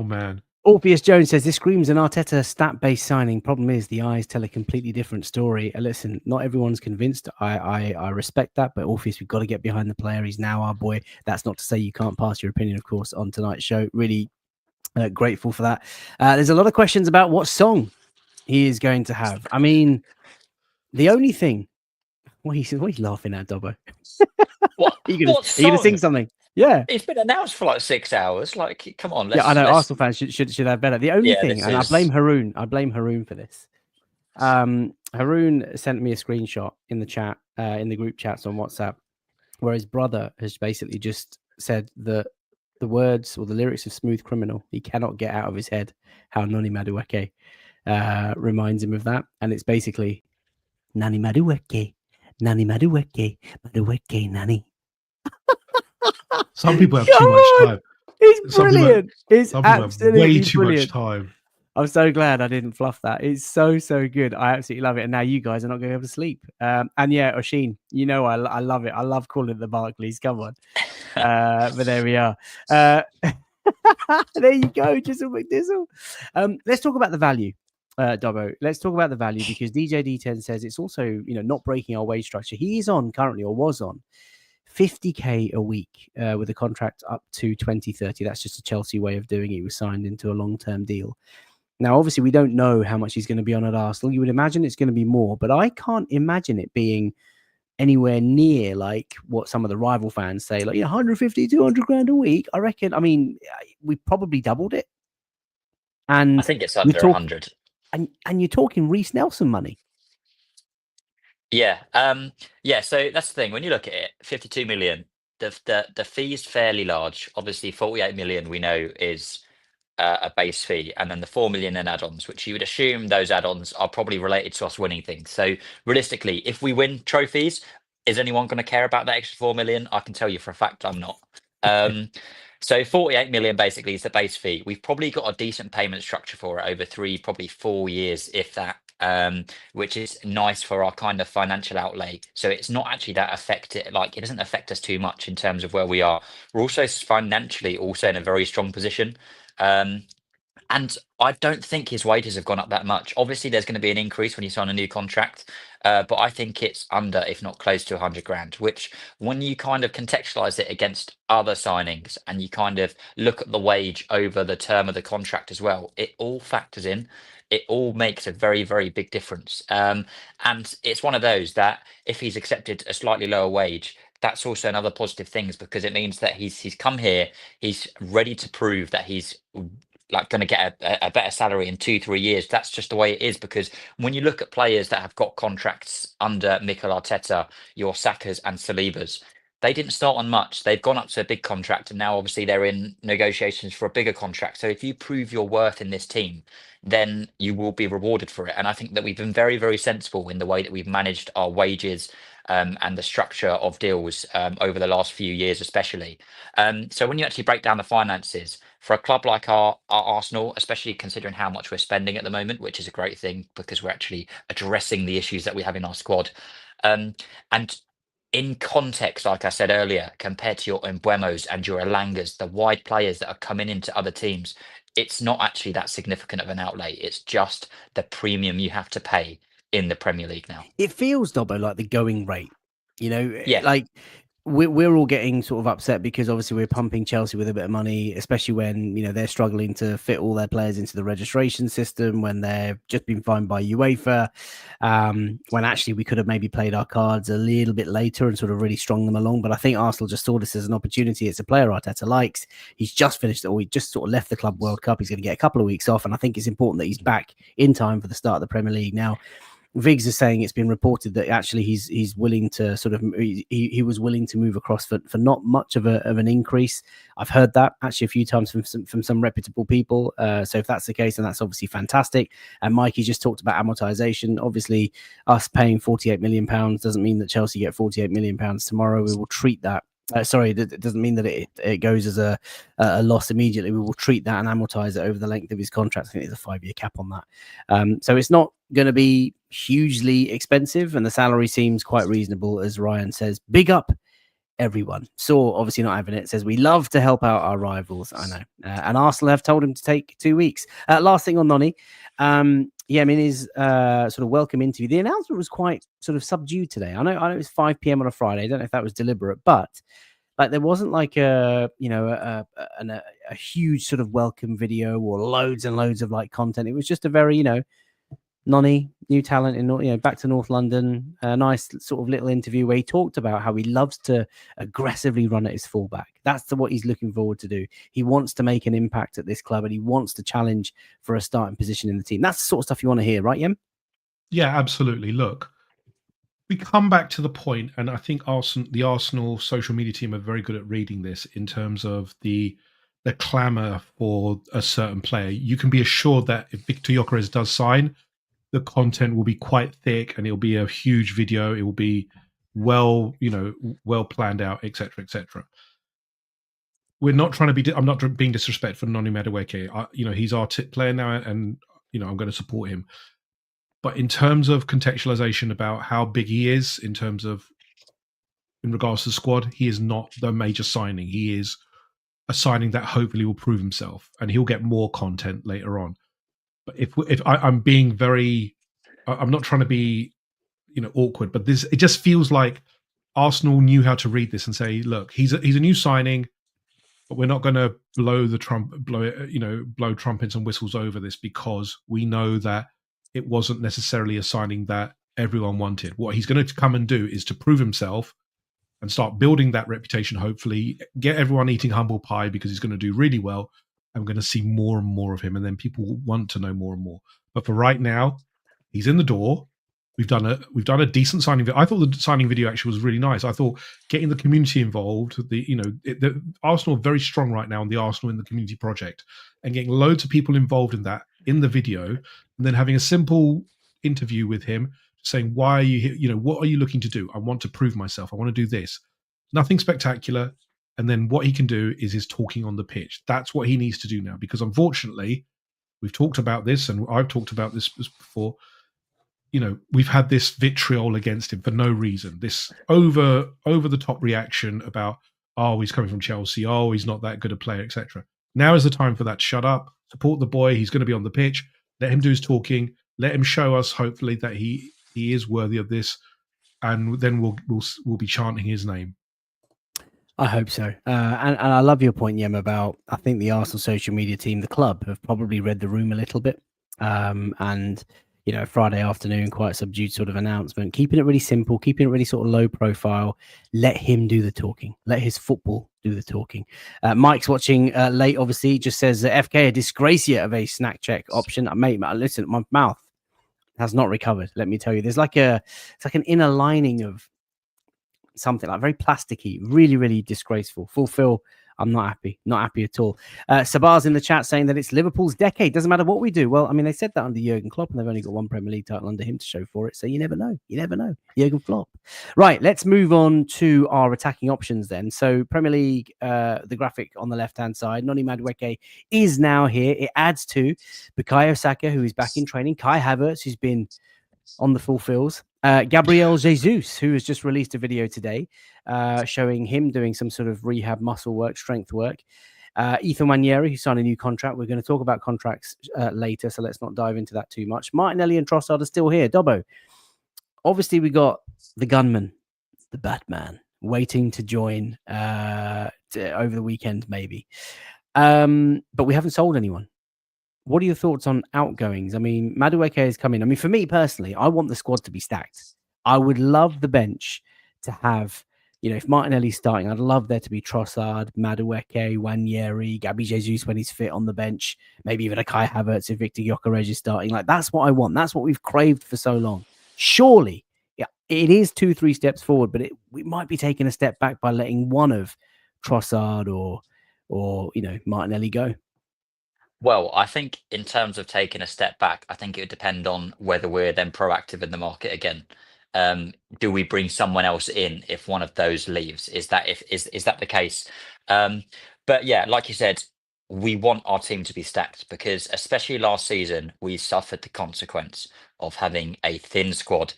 man. Orpheus Jones says this screams an Arteta stat-based signing. Problem is the eyes tell a completely different story. Listen, not everyone's convinced. I respect that, but Orpheus, we've got to get behind the player. He's now our boy. That's not to say you can't pass your opinion, of course, on tonight's show. Really grateful for that. There's a lot of questions about what song he is going to have. I mean, the only thing. What are you laughing at, Dobbo? What? Are you going to sing something? Yeah, it's been announced for like 6 hours. Like, come on, I know Arsenal fans should have better. The only thing, and I blame Haroon for this. Haroon sent me a screenshot in the chat, in the group chats on WhatsApp, where his brother has basically just said that the words or the lyrics of "Smooth Criminal" he cannot get out of his head. How Noni Madueke reminds him of that, and it's basically Noni Madueke, Noni Madueke, Madueke Nani. Some people have too much time. It's brilliant. It's absolutely way too brilliant. much time. I'm so glad I didn't fluff that. It's so good. I absolutely love it. And now you guys are not going to be able to sleep. And yeah, Oshin, you know I love it. I love calling it the Barclays. Come on. But there we are. There you go, Jizzle McDizzle. Let's talk about the value, Dobbo. Let's talk about the value because DJ D10 says it's also, not breaking our wage structure. He is on currently, or was on, 50k a week with a contract up to 2030. That's just a Chelsea way of doing it. He was signed into a long-term deal. Now, obviously, we don't know how much he's going to be on at Arsenal. You would imagine it's going to be more, but I can't imagine it being anywhere near like what some of the rival fans say, like 150, 200 grand a week. I reckon, we probably doubled it. And I think it's under 100. And you're talking Reece Nelson money. Yeah. So that's the thing. When you look at it, 52 million, the fee is fairly large. Obviously, 48 million we know is a base fee, and then the 4 million in add-ons, which you would assume those add-ons are probably related to us winning things. So realistically, if we win trophies, is anyone going to care about that extra 4 million? I can tell you for a fact I'm not. So 48 million basically is the base fee. We've probably got a decent payment structure for it over 3, probably 4 years, if that. Which is nice for our kind of financial outlay. So it's not actually that affected, like it doesn't affect us too much in terms of where we are. We're also financially also in a very strong position. And I don't think his wages have gone up that much. Obviously, there's going to be an increase when you sign a new contract, but I think it's under, if not close to 100 grand, which when you kind of contextualize it against other signings and you kind of look at the wage over the term of the contract as well, it all factors in. It all makes a very, very big difference. And it's one of those that if he's accepted a slightly lower wage, that's also another positive thing because it means that he's come here, he's ready to prove that he's like going to get a better salary in 2-3 years. That's just the way it is, because when you look at players that have got contracts under Mikel Arteta, your Sakas and Salibas, they didn't start on much. They've gone up to a big contract, and now obviously they're in negotiations for a bigger contract. So if you prove your worth in this team, then you will be rewarded for it. And I think that we've been very, very sensible in the way that we've managed our wages and the structure of deals over the last few years, especially. So when you actually break down the finances for a club like our Arsenal, especially considering how much we're spending at the moment, which is a great thing because we're actually addressing the issues that we have in our squad. And in context, like I said earlier, compared to your Mbuemos and your Elangas, the wide players that are coming into other teams, it's not actually that significant of an outlay. It's just the premium you have to pay in the Premier League now. It feels, Dobbo, like the going rate. Yeah. Like we're all getting sort of upset because obviously we're pumping Chelsea with a bit of money, especially when they're struggling to fit all their players into the registration system, when they've just been fined by UEFA, when actually we could have maybe played our cards a little bit later and sort of really strung them along. But I think Arsenal just saw this as an opportunity. It's a player Arteta likes. He's just finished, or he just sort of left the Club World Cup. He's going to get a couple of weeks off, and I think it's important that he's back in time for the start of the Premier League. Now, Viggs is saying it's been reported that actually he's willing to sort of he was willing to move across for not much of an increase. I've heard that actually a few times from some reputable people. So if that's the case, then that's obviously fantastic. And Mikey just talked about amortization. Obviously, us paying £48 million doesn't mean that Chelsea get £48 million tomorrow. We will treat that Sorry, that doesn't mean that it goes as a loss immediately. We will treat that and amortize it over the length of his contract. I think there's a 5-year cap on that. So it's not going to be hugely expensive, and the salary seems quite reasonable, as Ryan says. Big up everyone. Saw obviously not having it. Says we love to help out our rivals. I know, and Arsenal have told him to take 2 weeks. Last thing on Noni, yeah, I mean his sort of welcome interview. The announcement was quite sort of subdued today. I know it was 5 p.m. on a Friday. I don't know if that was deliberate, but like there wasn't like a huge sort of welcome video or loads and loads of like content. It was just a very Noni, new talent in back to North London. A nice sort of little interview where he talked about how he loves to aggressively run at his fullback. That's what he's looking forward to do. He wants to make an impact at this club and he wants to challenge for a starting position in the team. That's the sort of stuff you want to hear, right, Yem? Yeah, absolutely. Look, we come back to the point, and I think the Arsenal social media team are very good at reading this in terms of the clamour for a certain player. You can be assured that if Victor Gyökeres does sign, the content will be quite thick and it'll be a huge video. It will be well planned out, etc., etc. We're not trying to be. I'm not being disrespectful for Noni Madueke. He's our player now, and I'm going to support him. But in terms of contextualization about how big he is, in regards to the squad, he is not the major signing. He is a signing that hopefully will prove himself, and he'll get more content later on. But I'm being very, I'm not trying to be, awkward, but it just feels like Arsenal knew how to read this and say, look, he's a new signing, but we're not going to blow trumpets and whistles over this because we know that it wasn't necessarily a signing that everyone wanted. What he's going to come and do is to prove himself and start building that reputation, hopefully get everyone eating humble pie because he's going to do really well. I'm going to see more and more of him, and then people will want to know more and more. But for right now, he's in the door. We've done a decent signing video. I thought the signing video actually was really nice. I thought getting the community involved, the Arsenal are very strong right now on the Arsenal in the Community project, and getting loads of people involved in that in the video, and then having a simple interview with him saying, why are you here? What are you looking to do? I want to prove myself. I want to do this. Nothing spectacular. And then what he can do is his talking on the pitch. That's what he needs to do now, because unfortunately, we've talked about this, and I've talked about this before. We've had this vitriol against him for no reason. This over the top reaction about, oh, he's coming from Chelsea. Oh, he's not that good a player, etc. Now is the time for that to shut up. Support the boy. He's going to be on the pitch. Let him do his talking. Let him show us, hopefully, that he is worthy of this, and then we'll be chanting his name. I hope so. And I love your point, Yem, about I think the Arsenal social media team, the club, have probably read the room a little bit. And Friday afternoon, quite subdued sort of announcement, keeping it really simple, keeping it really sort of low profile. Let him do the talking. Let his football do the talking. Mike's watching late, obviously, just says FK a disgrace yet of a snack check option. Mate, listen, my mouth has not recovered. Let me tell you, it's like an inner lining of something like very plasticky, really, really disgraceful. Fulfill. I'm not happy at all. Sabar's in the chat saying that it's Liverpool's decade. Doesn't matter what we do. Well, I mean, they said that under Jurgen Klopp, and they've only got one Premier League title under him to show for it. So you never know. Jurgen Klopp. Right, let's move on to our attacking options then. So Premier League, the graphic on the left-hand side, Noni Madueke is now here. It adds to Bukayo Saka, who is back in training. Kai Havertz, who's been on the fulfills. Gabriel Jesus, who has just released a video today showing him doing some sort of rehab muscle work, strength work. Ethan Wanyeri, who signed a new contract. We're going to talk about contracts later, so let's not dive into that too much. Martinelli and Trossard are still here. Dobbo, obviously we got the gunman, the Batman, waiting to join over the weekend maybe. But we haven't sold anyone. What are your thoughts on outgoings? I mean, Madueke is coming. I mean, for me personally, I want the squad to be stacked. I would love the bench to have, if Martinelli's starting, I'd love there to be Trossard, Madueke, Wanyeri, Gabby Jesus when he's fit on the bench, maybe even a Kai Havertz if Victor Gyökeres is starting. Like, that's what I want. That's what we've craved for so long. Surely, yeah, it is 2-3 steps forward, but we might be taking a step back by letting one of Trossard or Martinelli go. Well, I think in terms of taking a step back, I think it would depend on whether we're then proactive in the market again. do we bring someone else in if one of those leaves? Is that the case? But yeah, like you said, we want our team to be stacked because especially last season we suffered the consequence of having a thin squad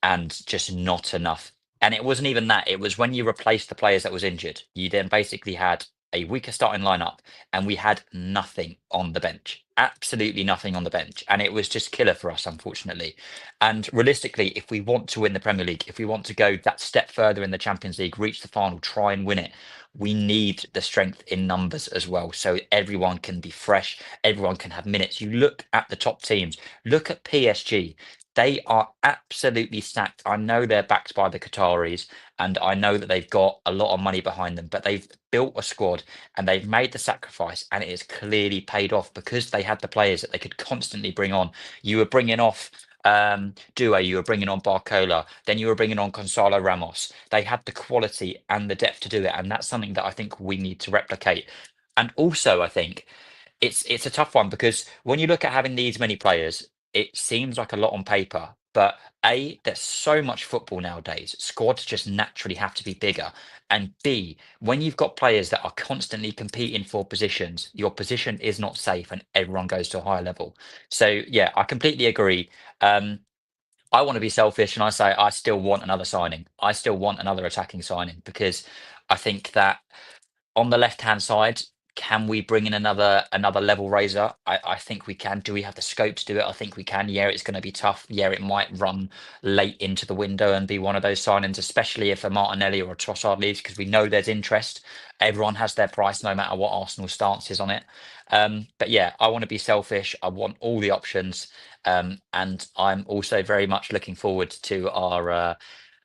and just not enough. And it wasn't even that. It was when you replaced the players that was injured, you then basically had a weaker starting lineup and we had nothing on the bench. Absolutely nothing on the bench. And it was just killer for us, unfortunately. And realistically, if we want to win the Premier League, if we want to go that step further in the Champions League, reach the final, try and win it, we need the strength in numbers as well. So everyone can be fresh, everyone can have minutes. You look at the top teams, look at PSG. They are absolutely stacked. I know they're backed by the Qataris and I know that they've got a lot of money behind them, but they've built a squad and they've made the sacrifice and it has clearly paid off because they had the players that they could constantly bring on. You were bringing off Due, you were bringing on Barcola, then you were bringing on Gonzalo Ramos. They had the quality and the depth to do it, and that's something that I think we need to replicate. And also, I think it's a tough one because when you look at having these many players, it seems like a lot on paper. But A, there's so much football nowadays. Squads just naturally have to be bigger. And B, when you've got players that are constantly competing for positions, your position is not safe and everyone goes to a higher level. So yeah, I completely agree. Um, I want to be selfish and I say I still want another signing. I still want another attacking signing because I think that on the left hand side, can we bring in another level raiser? I think we can. Do we have the scope to do it? I think we can. Yeah, it's going to be tough. Yeah, it might run late into the window and be one of those signings, especially if a Martinelli or a Trossard leaves, because we know there's interest. Everyone has their price, no matter what Arsenal's stance is on it. But yeah, I want to be selfish. I want all the options, and I'm also very much looking forward to our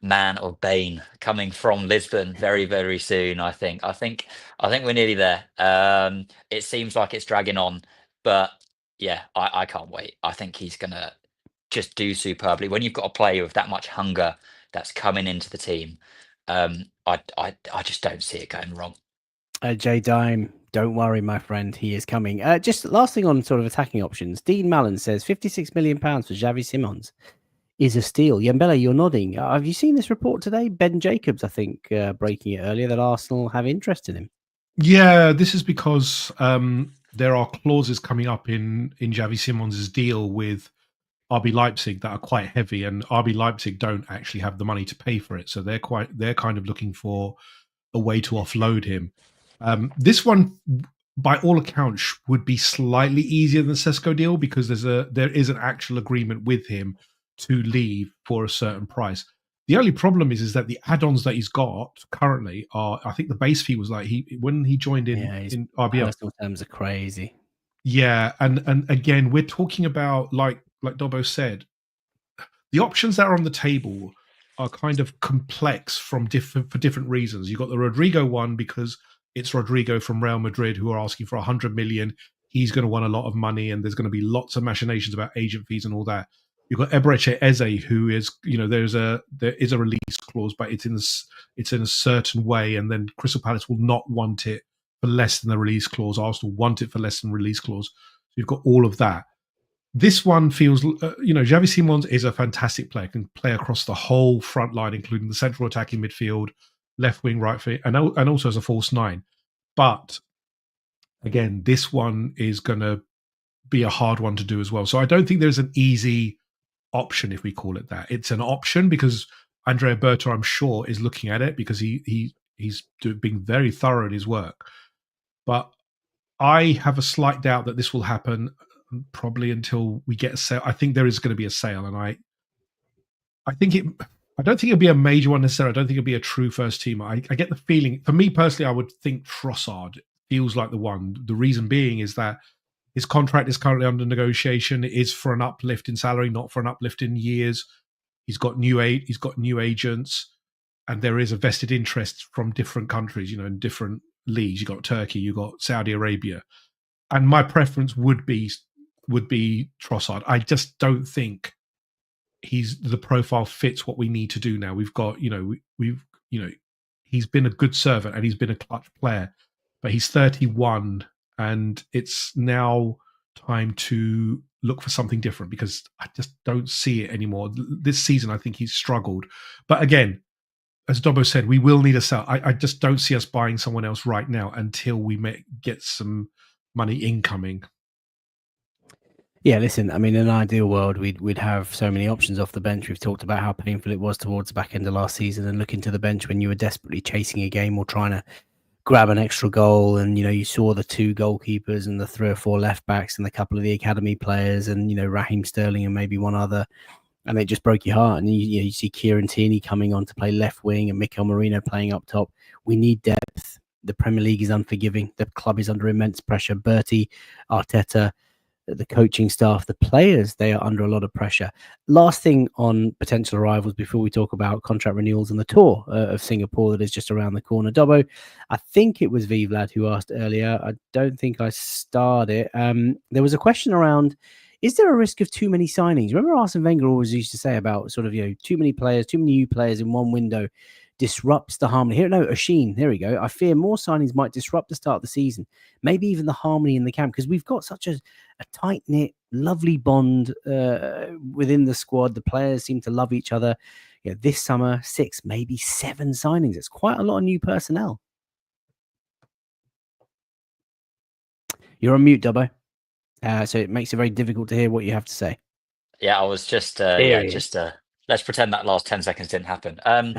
man of Bane coming from Lisbon very, very soon. I think we're nearly there. It seems like it's dragging on, but yeah, I can't wait. I think he's gonna just do superbly. When you've got a player with that much hunger that's coming into the team, I just don't see it going wrong. Jay Dime, don't worry, my friend, he is coming. Just last thing on sort of attacking options. Dean Mallon says £56 million for Xavi Simons is a steal. Yambele, you're nodding. Have you seen this report today? Ben Jacobs, I think, breaking it earlier that Arsenal have interest in him. Yeah, this is because there are clauses coming up in Xavi Simons' deal with RB Leipzig that are quite heavy, and RB Leipzig don't actually have the money to pay for it, so they're kind of looking for a way to offload him. This one, by all accounts, would be slightly easier than the Sesko deal because there is an actual agreement with him to leave for a certain price. The only problem is that the add-ons that he's got currently are, I think the base fee was like when he joined in RBL. Personal terms are crazy. Yeah, and again, we're talking about like Dobbo said, the options that are on the table are kind of complex for different reasons. You've got the Rodrigo one because it's Rodrigo from Real Madrid who are asking for 100 million. He's going to want a lot of money, and there's going to be lots of machinations about agent fees and all that. You've got Eberechi Eze, who is, there is a release clause, but it's in a certain way, and then Crystal Palace will not want it for less than the release clause. Arsenal want it for less than release clause. So you've got all of that. This one feels, Xavi Simons is a fantastic player, can play across the whole front line, including the central attacking midfield, left wing, right wing, and also as a false nine. But again, this one is going to be a hard one to do as well. So I don't think there's an easy option, if we call it that. It's an option because Andrea Berto, I'm sure, is looking at it because he's being very thorough in his work. But I have a slight doubt that this will happen probably until we get a sale. I think there is going to be a sale, and I don't think it'll be a major one necessarily. I don't think it'll be a true first teamer. I get the feeling, for me personally, I would think Trossard feels like the one. The reason being is that his contract is currently under negotiation. It is for an uplift in salary, not for an uplift in years. He's got new agents, and there is a vested interest from different countries, in different leagues. You got Turkey, you got Saudi Arabia, and my preference would be Trossard. I just don't think the profile fits what we need to do now. We've got, he's been a good servant and he's been a clutch player, but he's 31 and it's now time to look for something different, because I just don't see it anymore. This season, I think he's struggled. But again, as Dobbo said, we will need a sell. I just don't see us buying someone else right now until we get some money incoming. Yeah, listen, I mean, in an ideal world, we'd have so many options off the bench. We've talked about how painful it was towards the back end of last season, and looking to the bench when you were desperately chasing a game or trying to grab an extra goal, and you saw the 2 goalkeepers and the 3 or 4 left backs and a couple of the academy players, and Raheem Sterling and maybe one other, and it just broke your heart. And you see Kieran Tierney coming on to play left wing and Mikel Merino playing up top. We need depth. The Premier League is unforgiving. The club is under immense pressure. Bertie, Arteta, the coaching staff, the players, they are under a lot of pressure. Last thing on potential arrivals before we talk about contract renewals and the tour of Singapore that is just around the corner. Dobbo, I think it was Vivlad who asked earlier. I don't think I starred it. There was a question around, is there a risk of too many signings? Remember Arsene Wenger always used to say about sort of, too many players, too many new players in one window disrupts the harmony. Here, no, Asheen, there we go. I fear more signings might disrupt the start of the season, maybe even the harmony in the camp, because we've got such a tight-knit, lovely bond within the squad. The players seem to love each other. This summer, 6, maybe 7 signings. It's quite a lot of new personnel. You're on mute, Dubbo. So it makes it very difficult to hear what you have to say. Yeah, I was just let's pretend that last 10 seconds didn't happen. My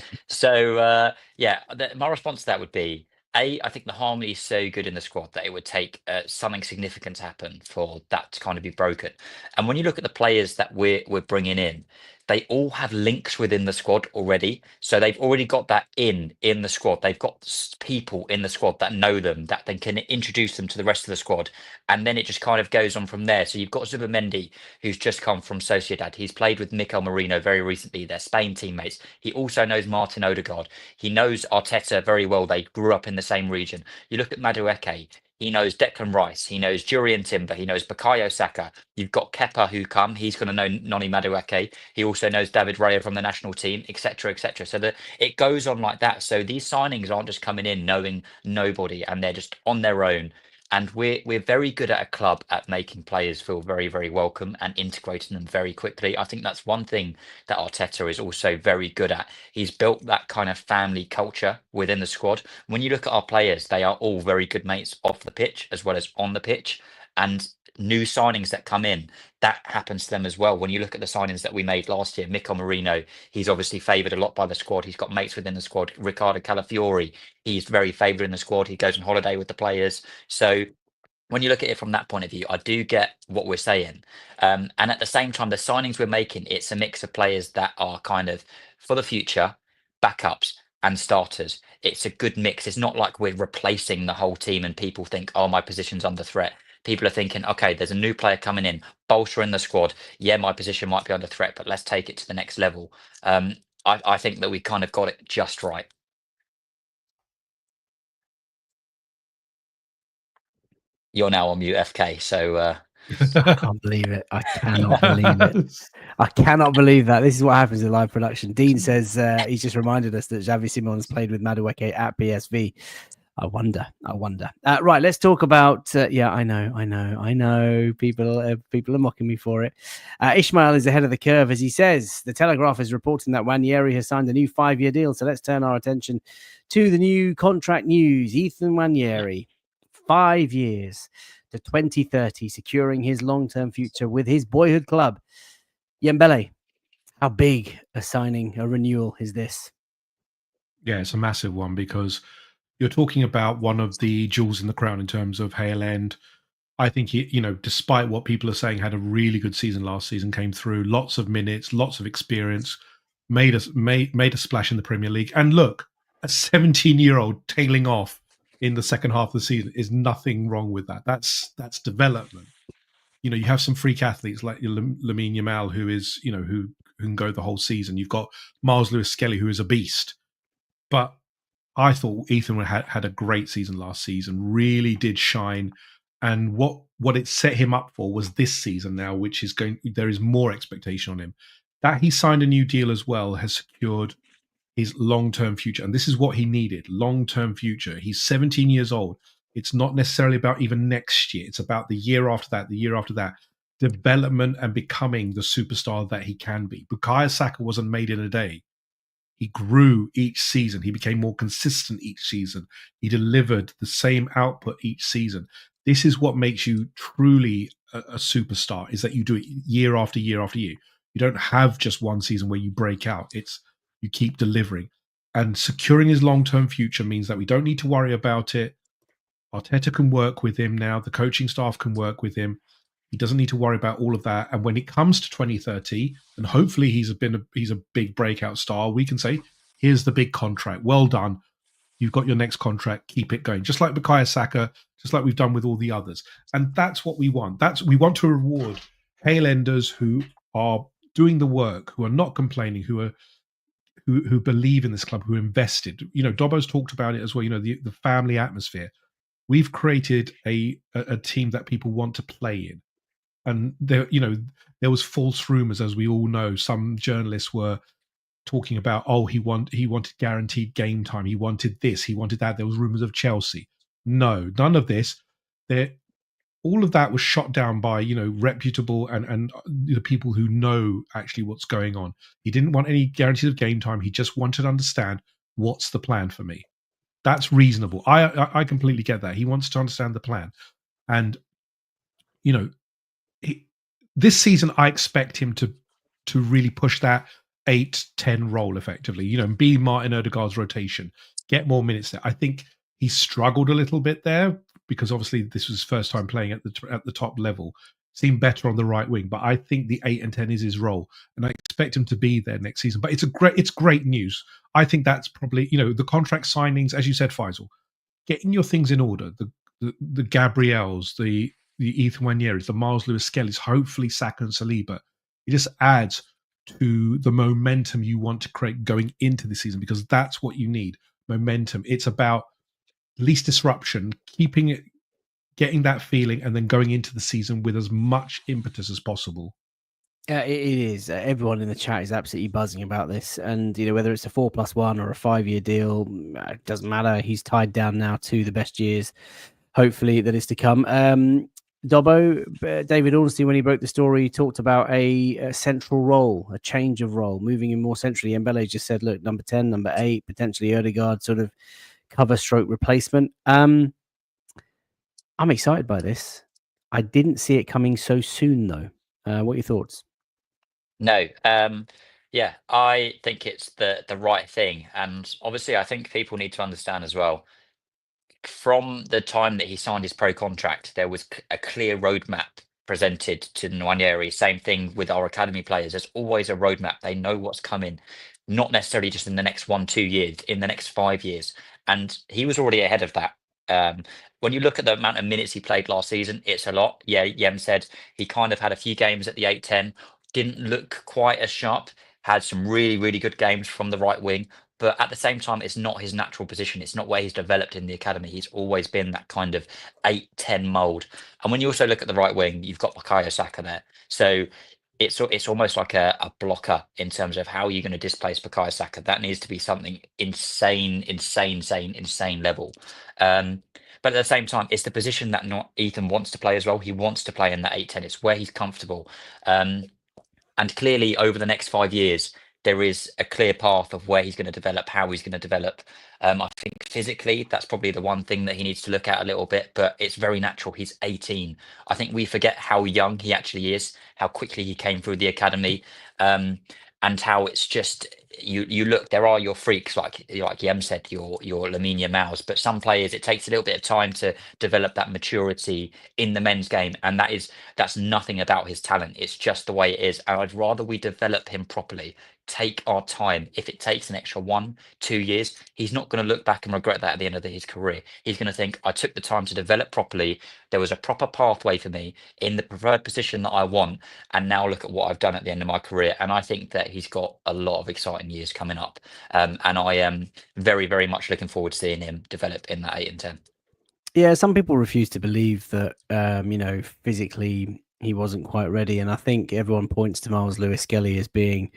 response to that would be, I think the harmony is so good in the squad that it would take something significant to happen for that to kind of be broken. And when you look at the players that we're bringing in, they all have links within the squad already. So they've already got that in the squad. They've got people in the squad that know them, that they can introduce them to the rest of the squad. And then it just kind of goes on from there. So you've got Zubimendi, who's just come from Sociedad. He's played with Mikel Merino very recently. They're Spain teammates. He also knows Martin Odegaard. He knows Arteta very well. They grew up in the same region. You look at Madueke. He knows Declan Rice. He knows Jurian Timber. He knows Bukayo Saka. You've got Kepa who come. He's going to know Noni Madueke. He also knows David Raya from the national team, etc., etc. So it goes on like that. So these signings aren't just coming in knowing nobody, and they're just on their own. And we're very good at a club at making players feel very, very welcome and integrating them very quickly. I think that's one thing that Arteta is also very good at. He's built that kind of family culture within the squad. When you look at our players, they are all very good mates off the pitch as well as on the pitch. And new signings that come in, that happens to them as well. When you look at the signings that we made last year, Mikel Merino, he's obviously favoured a lot by the squad. He's got mates within the squad. Ricardo Calafiori, he's very favoured in the squad. He goes on holiday with the players. So when you look at it from that point of view, I do get what we're saying. And at the same time, the signings we're making, it's a mix of players that are kind of for the future, backups and starters. It's a good mix. It's not like we're replacing the whole team and people think, oh, my position's under threat. People are thinking, okay, there's a new player coming in, bolstering the squad. Yeah, my position might be under threat, but let's take it to the next level. I think that we kind of got it just right. You're now on mute, FK. So I can't believe it. I cannot believe it. I cannot believe that. This is what happens in live production. Dean says he's just reminded us that Xavi Simons played with Madueke at PSV. I wonder. Right, let's talk about. I know. People are mocking me for it. Ishmael is ahead of the curve, as he says. The Telegraph is reporting that Wanyeri has signed a new 5-year deal. So let's turn our attention to the new contract news. Ethan Wanyeri, 5 years to 2030, securing his long-term future with his boyhood club. Yembele, how big a signing, a renewal is this? Yeah, it's a massive one, because you're talking about one of the jewels in the crown in terms of Hale End. I think he, despite what people are saying, had a really good season last season, came through, lots of minutes, lots of experience, made a splash in the Premier League. And look, a 17-year-old tailing off in the second half of the season is nothing wrong with that. That's development. You have some freak athletes like Lamine Yamal, who can go the whole season. You've got Miles Lewis-Skelly, who is a beast. But I thought Ethan had a great season last season, really did shine. And what it set him up for was this season now, which is there is more expectation on him. That he signed a new deal as well has secured his long-term future. And this is what he needed, long-term future. He's 17 years old. It's not necessarily about even next year. It's about the year after that, the year after that. development and becoming the superstar that he can be. Bukayo Saka wasn't made in a day. He grew each season. He became more consistent each season. He delivered the same output each season. This is what makes you truly a superstar, is that you do it year after year after year. You don't have just one season where you break out. It's you keep delivering. And securing his long-term future means that we don't need to worry about it. Arteta can work with him now. The coaching staff can work with him. He doesn't need to worry about all of that. And when it comes to 2030, and hopefully he's a big breakout star, we can say, here's the big contract. Well done. You've got your next contract. Keep it going. Just like Bukayo Saka, just like we've done with all the others. And that's what we want. We want to reward tail enders who are doing the work, who are not complaining, who believe in this club, who invested. Dobbo's talked about it as well. The family atmosphere. We've created a team that people want to play in. And there was false rumors, as we all know. Some journalists were talking about, he wanted guaranteed game time. He wanted this, he wanted that. There was rumors of Chelsea. No, none of this. All of that was shot down by reputable and people who know actually what's going on. He didn't want any guarantees of game time. He just wanted to understand, what's the plan for me. That's reasonable. I completely get that. He wants to understand the plan. And this season, I expect him to really push that 8-10 role effectively. Be Martin Odegaard's rotation, get more minutes there. I think he struggled a little bit there because obviously this was his first time playing at the top level. Seemed better on the right wing, but I think the 8 and 10 is his role, and I expect him to be there next season. But it's great news. I think that's probably the contract signings, as you said, Faisal, getting your things in order. The Gabriels, the Ethan Wanieris, the Miles Lewis-Skellies, hopefully Saka and Saliba. It just adds to the momentum you want to create going into the season, because that's what you need, momentum. It's about least disruption, keeping it, getting that feeling, and then going into the season with as much impetus as possible. It is. Everyone in the chat is absolutely buzzing about this. And, whether it's a 4+1 or a 5-year deal, it doesn't matter. He's tied down now to the best years, hopefully, that is to come. Dobbo, David Ornstein, when he broke the story, he talked about a central role, a change of role, moving him more centrally. Mbele just said, look, number 10, number 8, potentially Odegaard, sort of cover stroke replacement. I'm excited by this. I didn't see it coming so soon, though. What are your thoughts? No, yeah, I think it's the right thing. And obviously, I think people need to understand as well, from the time that he signed his pro contract, there was a clear roadmap presented to Nwaneri. Same thing with our academy players. There's always a roadmap. They know what's coming, not necessarily just in the next 1-2 years, in the next 5 years. And he was already ahead of that. When you look at the amount of minutes he played last season, it's a lot. Yeah, Yem said he kind of had a few games at the 8-10, didn't look quite as sharp, had some really, really good games from the right wing. But at the same time, it's not his natural position. It's not where he's developed in the academy. He's always been that kind of 8-10 mold. And when you also look at the right wing, you've got Bukayo Saka there. So it's almost like a blocker in terms of how you're going to displace Bukayo Saka. That needs to be something insane level. But at the same time, it's the position that not Ethan wants to play as well. He wants to play in that 8-10. It's where he's comfortable. And clearly, over the next 5 years, there is a clear path of where he's going to develop, how he's going to develop. I think physically, that's probably the one thing that he needs to look at a little bit, but it's very natural. He's 18. I think we forget how young he actually is, how quickly he came through the academy, and how it's just, you look, there are your freaks, like Yem said, your Lamine Yamals, but some players, it takes a little bit of time to develop that maturity in the men's game, and that's nothing about his talent. It's just the way it is, and I'd rather we develop him properly, take our time. If it takes an extra 1-2 years, he's not going to look back and regret that at the end of his career. He's going to think, I took the time to develop properly. There was a proper pathway for me in the preferred position that I want. And now look at what I've done at the end of my career. And I think that he's got a lot of exciting years coming up. And I am very, very much looking forward to seeing him develop in that 8 and 10. Yeah, some people refuse to believe that, physically he wasn't quite ready. And I think everyone points to Miles Lewis-Skelly as being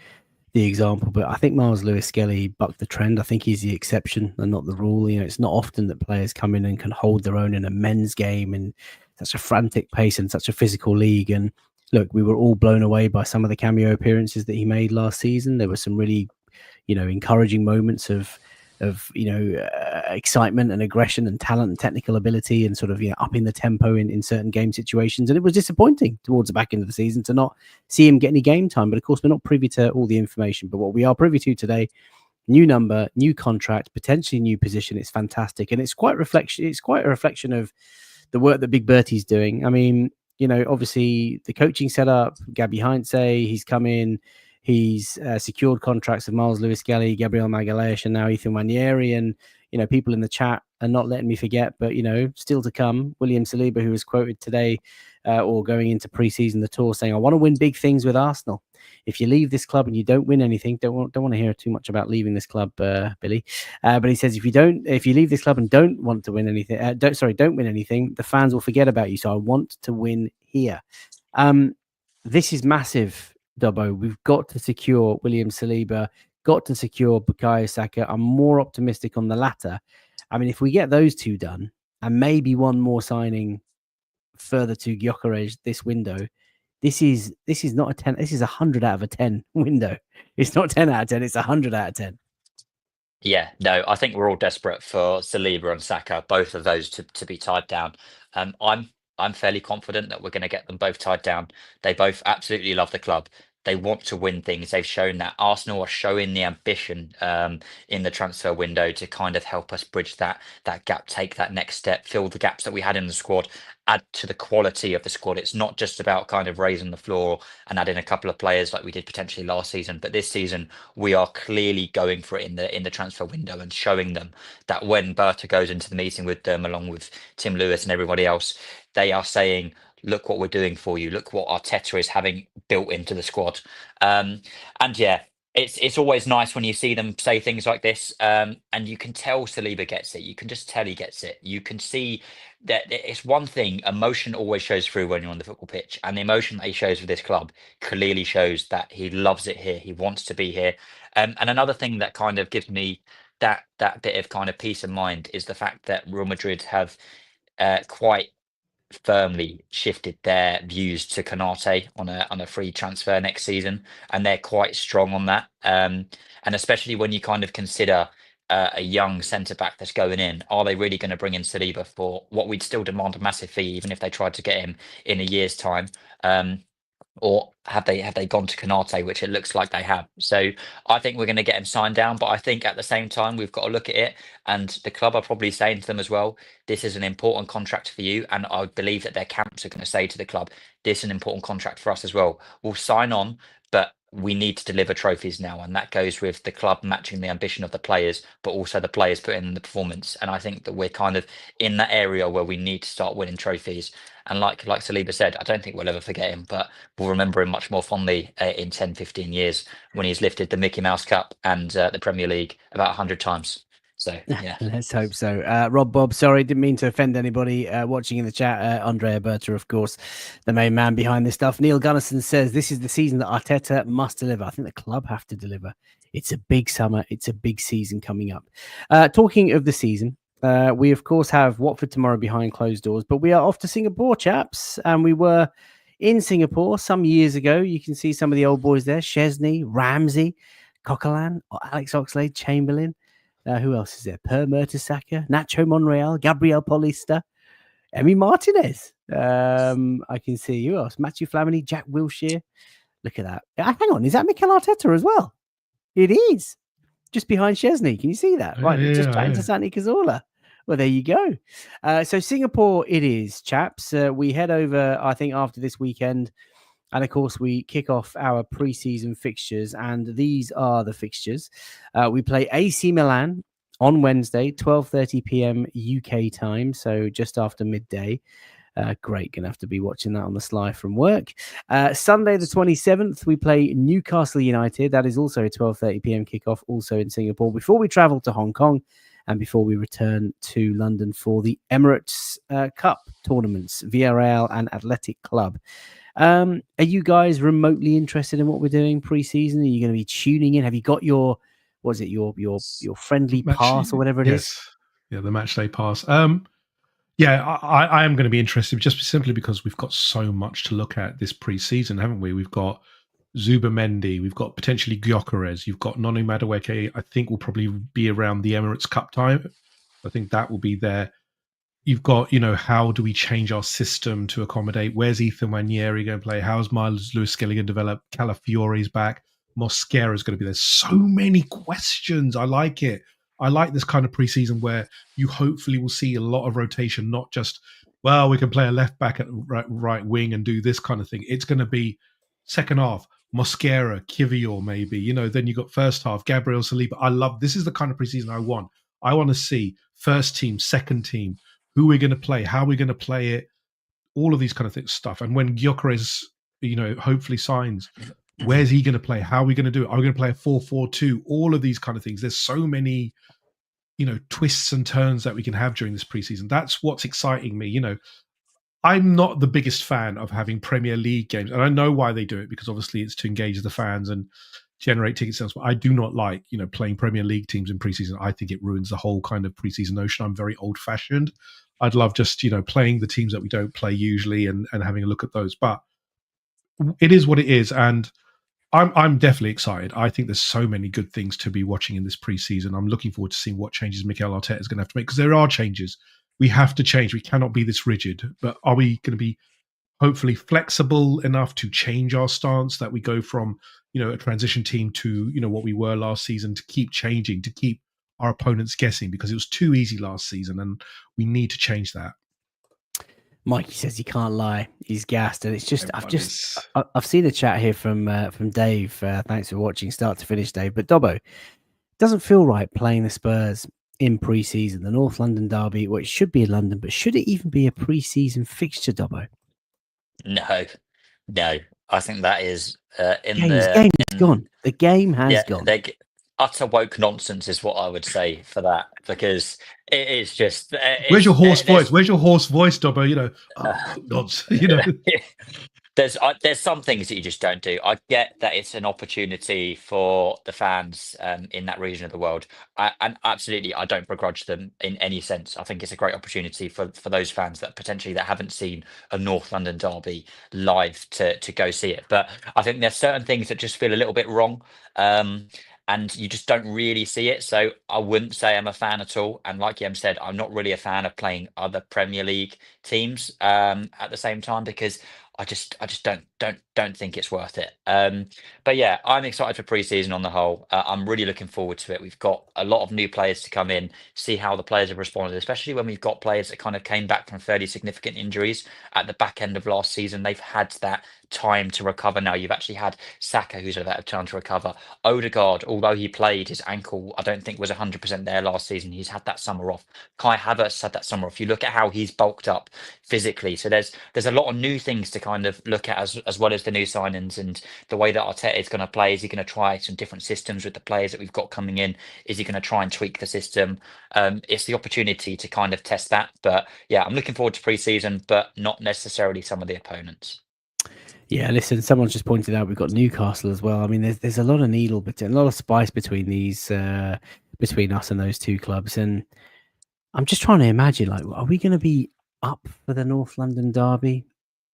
the example, but I think Miles Lewis-Skelly bucked the trend. I think he's the exception and not the rule. It's not often that players come in and can hold their own in a men's game in such a frantic pace and such a physical league. And look, we were all blown away by some of the cameo appearances that he made last season. There were some really, encouraging moments of excitement and aggression and talent and technical ability and sort of upping the tempo in certain game situations. And it was disappointing towards the back end of the season to not see him get any game time. But of course, we're not privy to all the information. But what we are privy to today, new number, new contract, potentially new position. It's fantastic, and it's quite a reflection of the work that Big Bertie's doing. I mean, obviously the coaching setup, Gabby Heinze, he's come in, he's secured contracts with Miles Lewis-Skelly, Gabriel Magalhaes, and now Ethan Wanieri. And, people in the chat are not letting me forget, but, still to come, William Saliba, who was quoted today or going into preseason, the tour, saying, I want to win big things with Arsenal. If you leave this club and you don't win anything, don't want to hear too much about leaving this club, Billy. But he says if you leave this club and don't want to win anything, don't win anything, the fans will forget about you. So I want to win here. This is massive, Dubbo. We've got to secure William Saliba, got to secure Bukayo Saka. I'm more optimistic on the latter. I mean, if we get those two done and maybe one more signing further to Gyökeres this window, this is not a 10. This is 100 out of a 10 window. It's not 10 out of 10. It's 100 out of 10. Yeah, no, I think we're all desperate for Saliba and Saka, both of those to be tied down. I'm fairly confident that we're going to get them both tied down. They both absolutely love the club. They want to win things. They've shown that. Arsenal are showing the ambition in the transfer window to kind of help us bridge that gap, take that next step, fill the gaps that we had in the squad, add to the quality of the squad. It's not just about kind of raising the floor and adding a couple of players like we did potentially last season, but this season we are clearly going for it in the transfer window and showing them that when Berta goes into the meeting with them, along with Tim Lewis and everybody else, they are saying, look what we're doing for you. Look what Arteta is having built into the squad. And yeah, it's always nice when you see them say things like this. And you can tell Saliba gets it. You can just tell he gets it. You can see that it's one thing. Emotion always shows through when you're on the football pitch, and the emotion that he shows with this club clearly shows that he loves it here. He wants to be here. And another thing that kind of gives me that bit of kind of peace of mind is the fact that Real Madrid have quite firmly shifted their views to Canate on a free transfer next season, and they're quite strong on that. And especially when you kind of consider a young centre back that's going in, are they really going to bring in Saliba for what we'd still demand a massive fee, even if they tried to get him in a year's time? Or have they gone to Canate, which it looks like they have? So I think we're going to get him signed down, but I think at the same time we've got to look at it, and the club are probably saying to them as well, this is an important contract for you, and I believe that their camps are going to say to the club, this is an important contract for us as well. We'll sign on, but we need to deliver trophies now, and that goes with the club matching the ambition of the players, but also the players putting in the performance. And I think that we're kind of in that area where we need to start winning trophies. And like Saliba said, I don't think we'll ever forget him, but we'll remember him much more fondly in 10, 15 years when he's lifted the Mickey Mouse Cup and the Premier League about 100 times. So, yeah. Let's hope so. Rob Bob, sorry, didn't mean to offend anybody watching in the chat. Andrea Berta, of course, the main man behind this stuff. Neil Gunnison says this is the season that Arteta must deliver. I think the club have to deliver. It's a big summer. It's a big season coming up. Talking of the season, we, of course, have Watford tomorrow behind closed doors, but we are off to Singapore, chaps. And we were in Singapore some years ago. You can see some of the old boys there. Chesney, Ramsey, Coquelin, Alex Oxlade, Chamberlain. Who else is there? Per Mertesacker, Nacho Monreal, Gabriel Paulista, Emi Martinez. I can see who else? Matthew Flamini, Jack Wilshere. Look at that. Hang on, is that Mikel Arteta as well? It is. Just behind Chesney. Can you see that? Right, just chatting to Santi Cazorla. Well, there you go. So Singapore it is, chaps. We head over, I think, after this weekend. And of course, we kick off our preseason fixtures, and these are the fixtures. We play AC Milan on Wednesday, 12:30 p.m. UK time, so just after midday. Great, gonna have to be watching that on the sly from work. Sunday the 27th, we play Newcastle United. That is also a 12:30 p.m. kickoff, also in Singapore, before we travel to Hong Kong and before we return to London for the Emirates Cup tournaments, Villarreal and Athletic Club. Are you guys remotely interested in what we're doing pre-season? Are you going to be tuning in? Have you got your friendly pass or whatever it is? Yeah, the match day pass. Yeah, I am going to be interested just simply because we've got so much to look at this pre-season, haven't we? We've got Zubamendi, we've got potentially Gyökeres, you've got Noni Madueke. I think will probably be around the Emirates Cup time. I think that will be there. You've got, how do we change our system to accommodate? Where's Ethan Wanieri going to play? How's Miles Lewis Skelly going to develop? Calafiore's back. Mosquera's going to be there. So many questions. I like it. I like this kind of preseason where you hopefully will see a lot of rotation, not just, well, we can play a left back at right wing and do this kind of thing. It's going to be second half, Mosquera, Kivior, maybe. Then you got first half, Gabriel Saliba. I love this is the kind of preseason I want. I want to see first team, second team, who we're going to play, how we're going to play it, all of these kind of stuff. And when Gyökeres, hopefully signs, where's he going to play? How are we going to do it? Are we going to play a 4-4-2? All of these kind of things. There's so many, twists and turns that we can have during this preseason. That's what's exciting me. I'm not the biggest fan of having Premier League games, and I know why they do it, because obviously it's to engage the fans and generate ticket sales. But I do not like, playing Premier League teams in preseason. I think it ruins the whole kind of preseason notion. I'm very old fashioned. I'd love just, playing the teams that we don't play usually and having a look at those. But it is what it is. And I'm definitely excited. I think there's so many good things to be watching in this preseason. I'm looking forward to seeing what changes Mikel Arteta is going to have to make, because there are changes. We have to change. We cannot be this rigid. But are we going to be hopefully flexible enough to change our stance, that we go from, a transition team to, what we were last season, to keep changing, to keep our opponents guessing, because it was too easy last season and we need to change that. Mikey says he can't lie. He's gassed, and it's just I've seen a chat here from Dave. Thanks for watching start to finish, Dave. But Dobbo, doesn't feel right playing the Spurs in pre-season, the North London derby. Well, it should be in London, but should it even be a pre-season fixture, Dobbo? No. I think that is Game's gone. The game has gone. Utter woke nonsense is what I would say for that, because it is just. Where's your hoarse voice? Where's your hoarse voice, Dobbo? Nonsense. There's some things that you just don't do. I get that it's an opportunity for the fans in that region of the world, and absolutely, I don't begrudge them in any sense. I think it's a great opportunity for those fans that potentially that haven't seen a North London derby live to go see it. But I think there's certain things that just feel a little bit wrong. And you just don't really see it. So I wouldn't say I'm a fan at all. And like Yem said, I'm not really a fan of playing other Premier League teams at the same time, because I just don't think it's worth it. But yeah, I'm excited for pre-season on the whole. I'm really looking forward to it. We've got a lot of new players to come in, see how the players have responded, especially when we've got players that kind of came back from fairly significant injuries at the back end of last season. They've had that time to recover now. You've actually had Saka, who's had that time to recover. Odegaard, although he played, his ankle, I don't think was 100% there last season. He's had that summer off. Kai Havertz had that summer off. You look at how he's bulked up physically. So there's a lot of new things to kind of look at, as well as the new signings and the way that Arteta is going to play. Is he going to try some different systems with the players that we've got coming in? Is he going to try and tweak the system? It's the opportunity to kind of test that. But yeah, I'm looking forward to pre-season, but not necessarily some of the opponents. Yeah, listen, someone's just pointed out we've got Newcastle as well. I mean, there's a lot of needle, a lot of spice between these, between us and those two clubs. And I'm just trying to imagine, like, are we going to be up for the North London derby?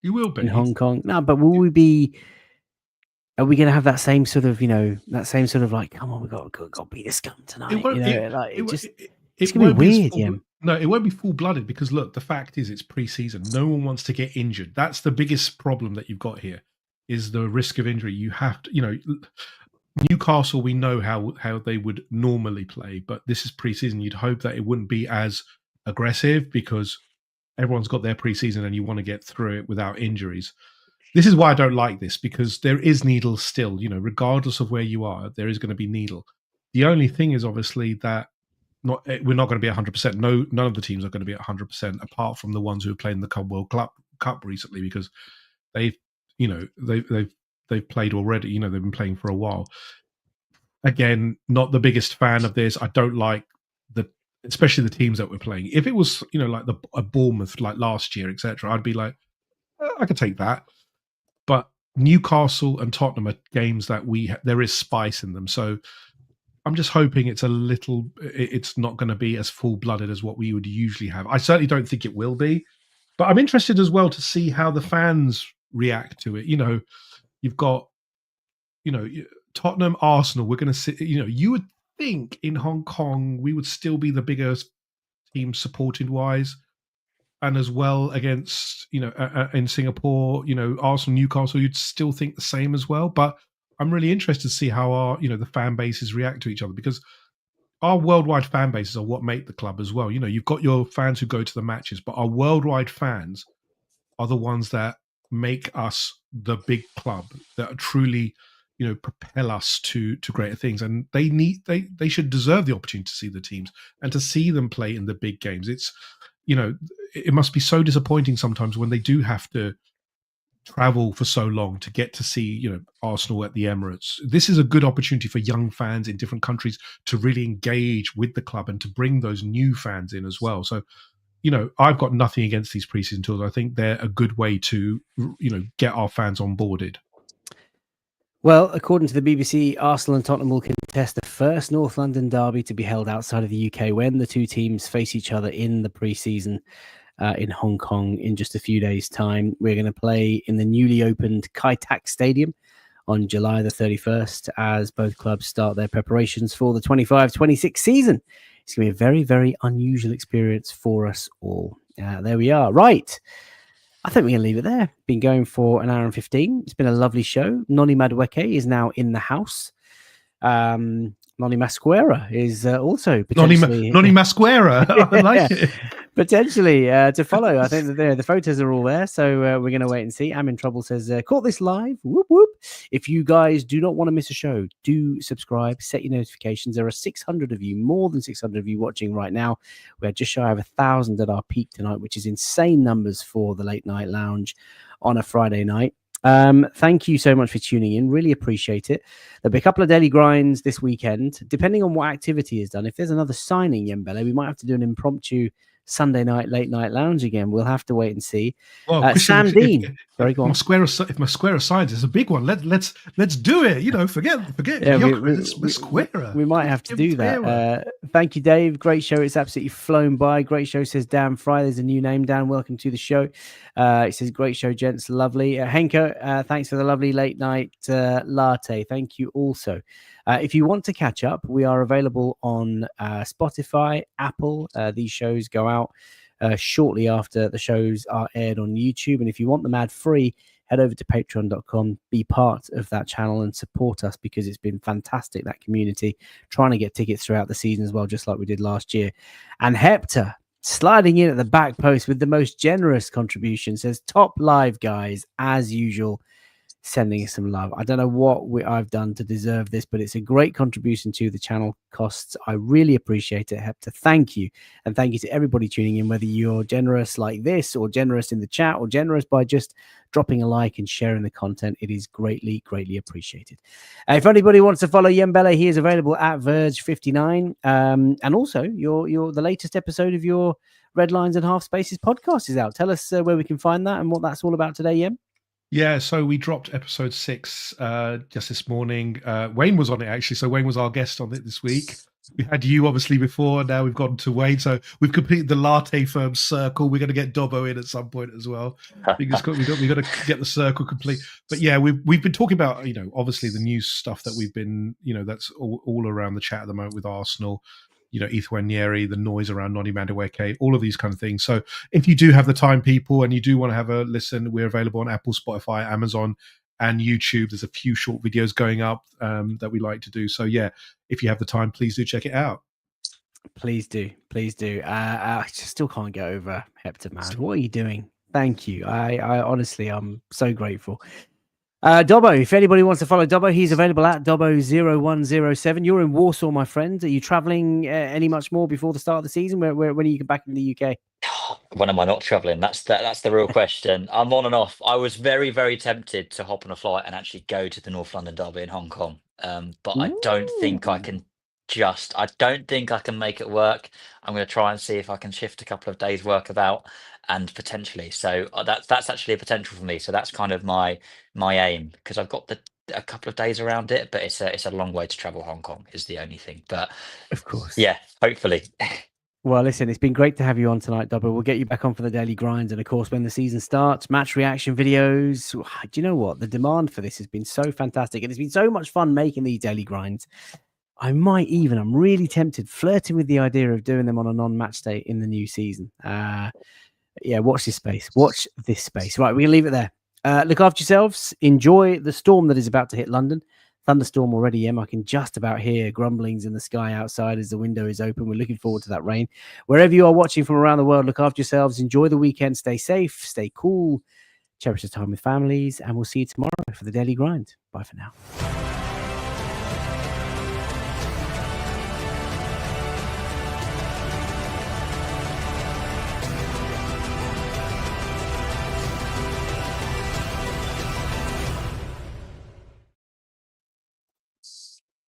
You will be in Hong Kong. No, but will we be? Are we going to have that same sort of, like, come on, we got to beat the scum tonight. It's going to be weird, yeah. No, it won't be full-blooded, because look, the fact is it's pre-season. No one wants to get injured. That's the biggest problem that you've got here, is the risk of injury. You have to, Newcastle, we know how they would normally play, but this is pre-season. You'd hope that it wouldn't be as aggressive, because everyone's got their pre-season and you want to get through it without injuries. This is why I don't like this, because there is needle still, regardless of where you are, there is going to be needle. The only thing is obviously that we're not going to be 100%. No, none of the teams are going to be 100%, apart from the ones who have played in the Club World Cup recently, because they've played already. They've been playing for a while. Again, not the biggest fan of this. I don't like especially the teams that we're playing. If it was, like a Bournemouth like last year, etc., I'd be like, I could take that. But Newcastle and Tottenham are games that there is spice in them. So I'm just hoping it's it's not going to be as full-blooded as what we would usually have. I certainly don't think it will be, but I'm interested as well to see how the fans react to it. You've got, Tottenham, Arsenal. We're going to see, you would think in Hong Kong we would still be the biggest team supported wise, and as well against, in Singapore, Arsenal, Newcastle, you'd still think the same as well. But I'm really interested to see how the fan bases react to each other, because our worldwide fan bases are what make the club as well. You've got your fans who go to the matches, but our worldwide fans are the ones that make us the big club, that truly, propel us to greater things. And they should deserve the opportunity to see the teams and to see them play in the big games. It's, it must be so disappointing sometimes when they do have to travel for so long to get to see, Arsenal at the Emirates. This is a good opportunity for young fans in different countries to really engage with the club and to bring those new fans in as well. So, I've got nothing against these preseason tours. I think they're a good way to, get our fans onboarded. Well, according to the BBC, Arsenal and Tottenham will contest the first North London derby to be held outside of the UK when the two teams face each other in the pre-season in Hong Kong in just a few days' time. We're going to play in the newly opened Kai Tak Stadium on July the 31st as both clubs start their preparations for the 25-26 season. It's going to be a very, very unusual experience for us all. There we are. Right. I think we're going to leave it there. Been going for an hour and 15. It's been a lovely show. Noni Madueke is now in the house. Noni Masquera is also potentially... Noni Masquera. I like it. Potentially to follow. I think that the photos are all there. So we're going to wait and see. I'm in trouble says, caught this live. Whoop, whoop. If you guys do not want to miss a show, do subscribe, set your notifications. There are 600 of you, more than 600 of you watching right now. We're just shy of 1,000 at our peak tonight, which is insane numbers for the Late Night Lounge on a Friday night. Thank you so much for tuning in. Really appreciate it. There'll be a couple of daily grinds this weekend, depending on what activity is done. If there's another signing, Yembele, we might have to do an impromptu Sunday night Late Night Lounge again. We'll have to wait and see. Well, Sam Dean, if Masquera signs, it's a big one. Let's do it. Forget Masquera. We might have to do that. Thank you, Dave. Great show. It's absolutely flown by. Great show, says Dan Fry. There's a new name, Dan. Welcome to the show. It says great show, gents. Lovely. Henko, thanks for the lovely late night latte. Thank you also. If you want to catch up, we are available on Spotify, Apple. These shows go out shortly after the shows are aired on YouTube. And if you want them ad-free, head over to patreon.com, be part of that channel and support us, because it's been fantastic, that community, trying to get tickets throughout the season as well, just like we did last year. And Hepta, sliding in at the back post with the most generous contribution, says, top live, guys, as usual. Sending us some love. I don't know what I've done to deserve this, but it's a great contribution to the channel costs. I really appreciate it, Hepta. Thank you. And thank you to everybody tuning in, whether you're generous like this or generous in the chat or generous by just dropping a like and sharing the content. It is greatly, greatly appreciated. If anybody wants to follow Yembele, he is available at Verge59. And also the latest episode of your Red Lines and Half Spaces podcast is out. Tell us where we can find that and what that's all about today, Yem. Yeah, so we dropped episode 6 just this morning. Wayne was on it, actually. So Wayne was our guest on it this week. We had you, obviously, before. Now we've gone to Wayne. So we've completed the Latte firm circle. We're going to get Dobbo in at some point as well. We've got to get the circle complete. But yeah, we've been talking about, obviously the news stuff that we've been, that's all around the chat at the moment with Arsenal. Ethan Nwaneri, the noise around Noni Madueke, all of these kind of things. So if you do have the time, people, and you do want to have a listen, we're available on Apple, Spotify, Amazon, and YouTube. There's a few short videos going up that we like to do. So yeah, if you have the time, please do check it out. Please do. I just still can't get over Hepta, man. What are you doing? Thank you. I honestly, I'm so grateful. Dobbo, if anybody wants to follow Dobbo, he's available at Dobbo0107. You're in Warsaw, my friend. Are you traveling any much more before the start of the season? When are you back in the UK? When am I not traveling? That's the real question. I'm on and off. I was very, very tempted to hop on a flight and actually go to the North London derby in Hong Kong. But I don't think I can make it work. I'm going to try and see if I can shift a couple of days work about and potentially. So that's actually a potential for me. So that's kind of my aim, because I've got the a couple of days around it, but it's a long way to travel Hong Kong is the only thing. But Of course. yeah, hopefully. Well, listen, it's been great to have you on tonight, Dobber. We'll get you back on for the daily grind. And of course, when the season starts, match reaction videos. Do you know what? The demand for this has been so fantastic. And it's been so much fun making these daily grinds. I'm really tempted, flirting with the idea of doing them on a non-match day in the new season. Yeah, watch this space. Watch this space. Right, we're going to leave it there. Look after yourselves. Enjoy the storm that is about to hit London. Thunderstorm already, Em. I can just about hear grumblings in the sky outside as the window is open. We're looking forward to that rain. Wherever you are watching from around the world, look after yourselves. Enjoy the weekend. Stay safe. Stay cool. Cherish the time with families. And we'll see you tomorrow for the Daily Grind. Bye for now.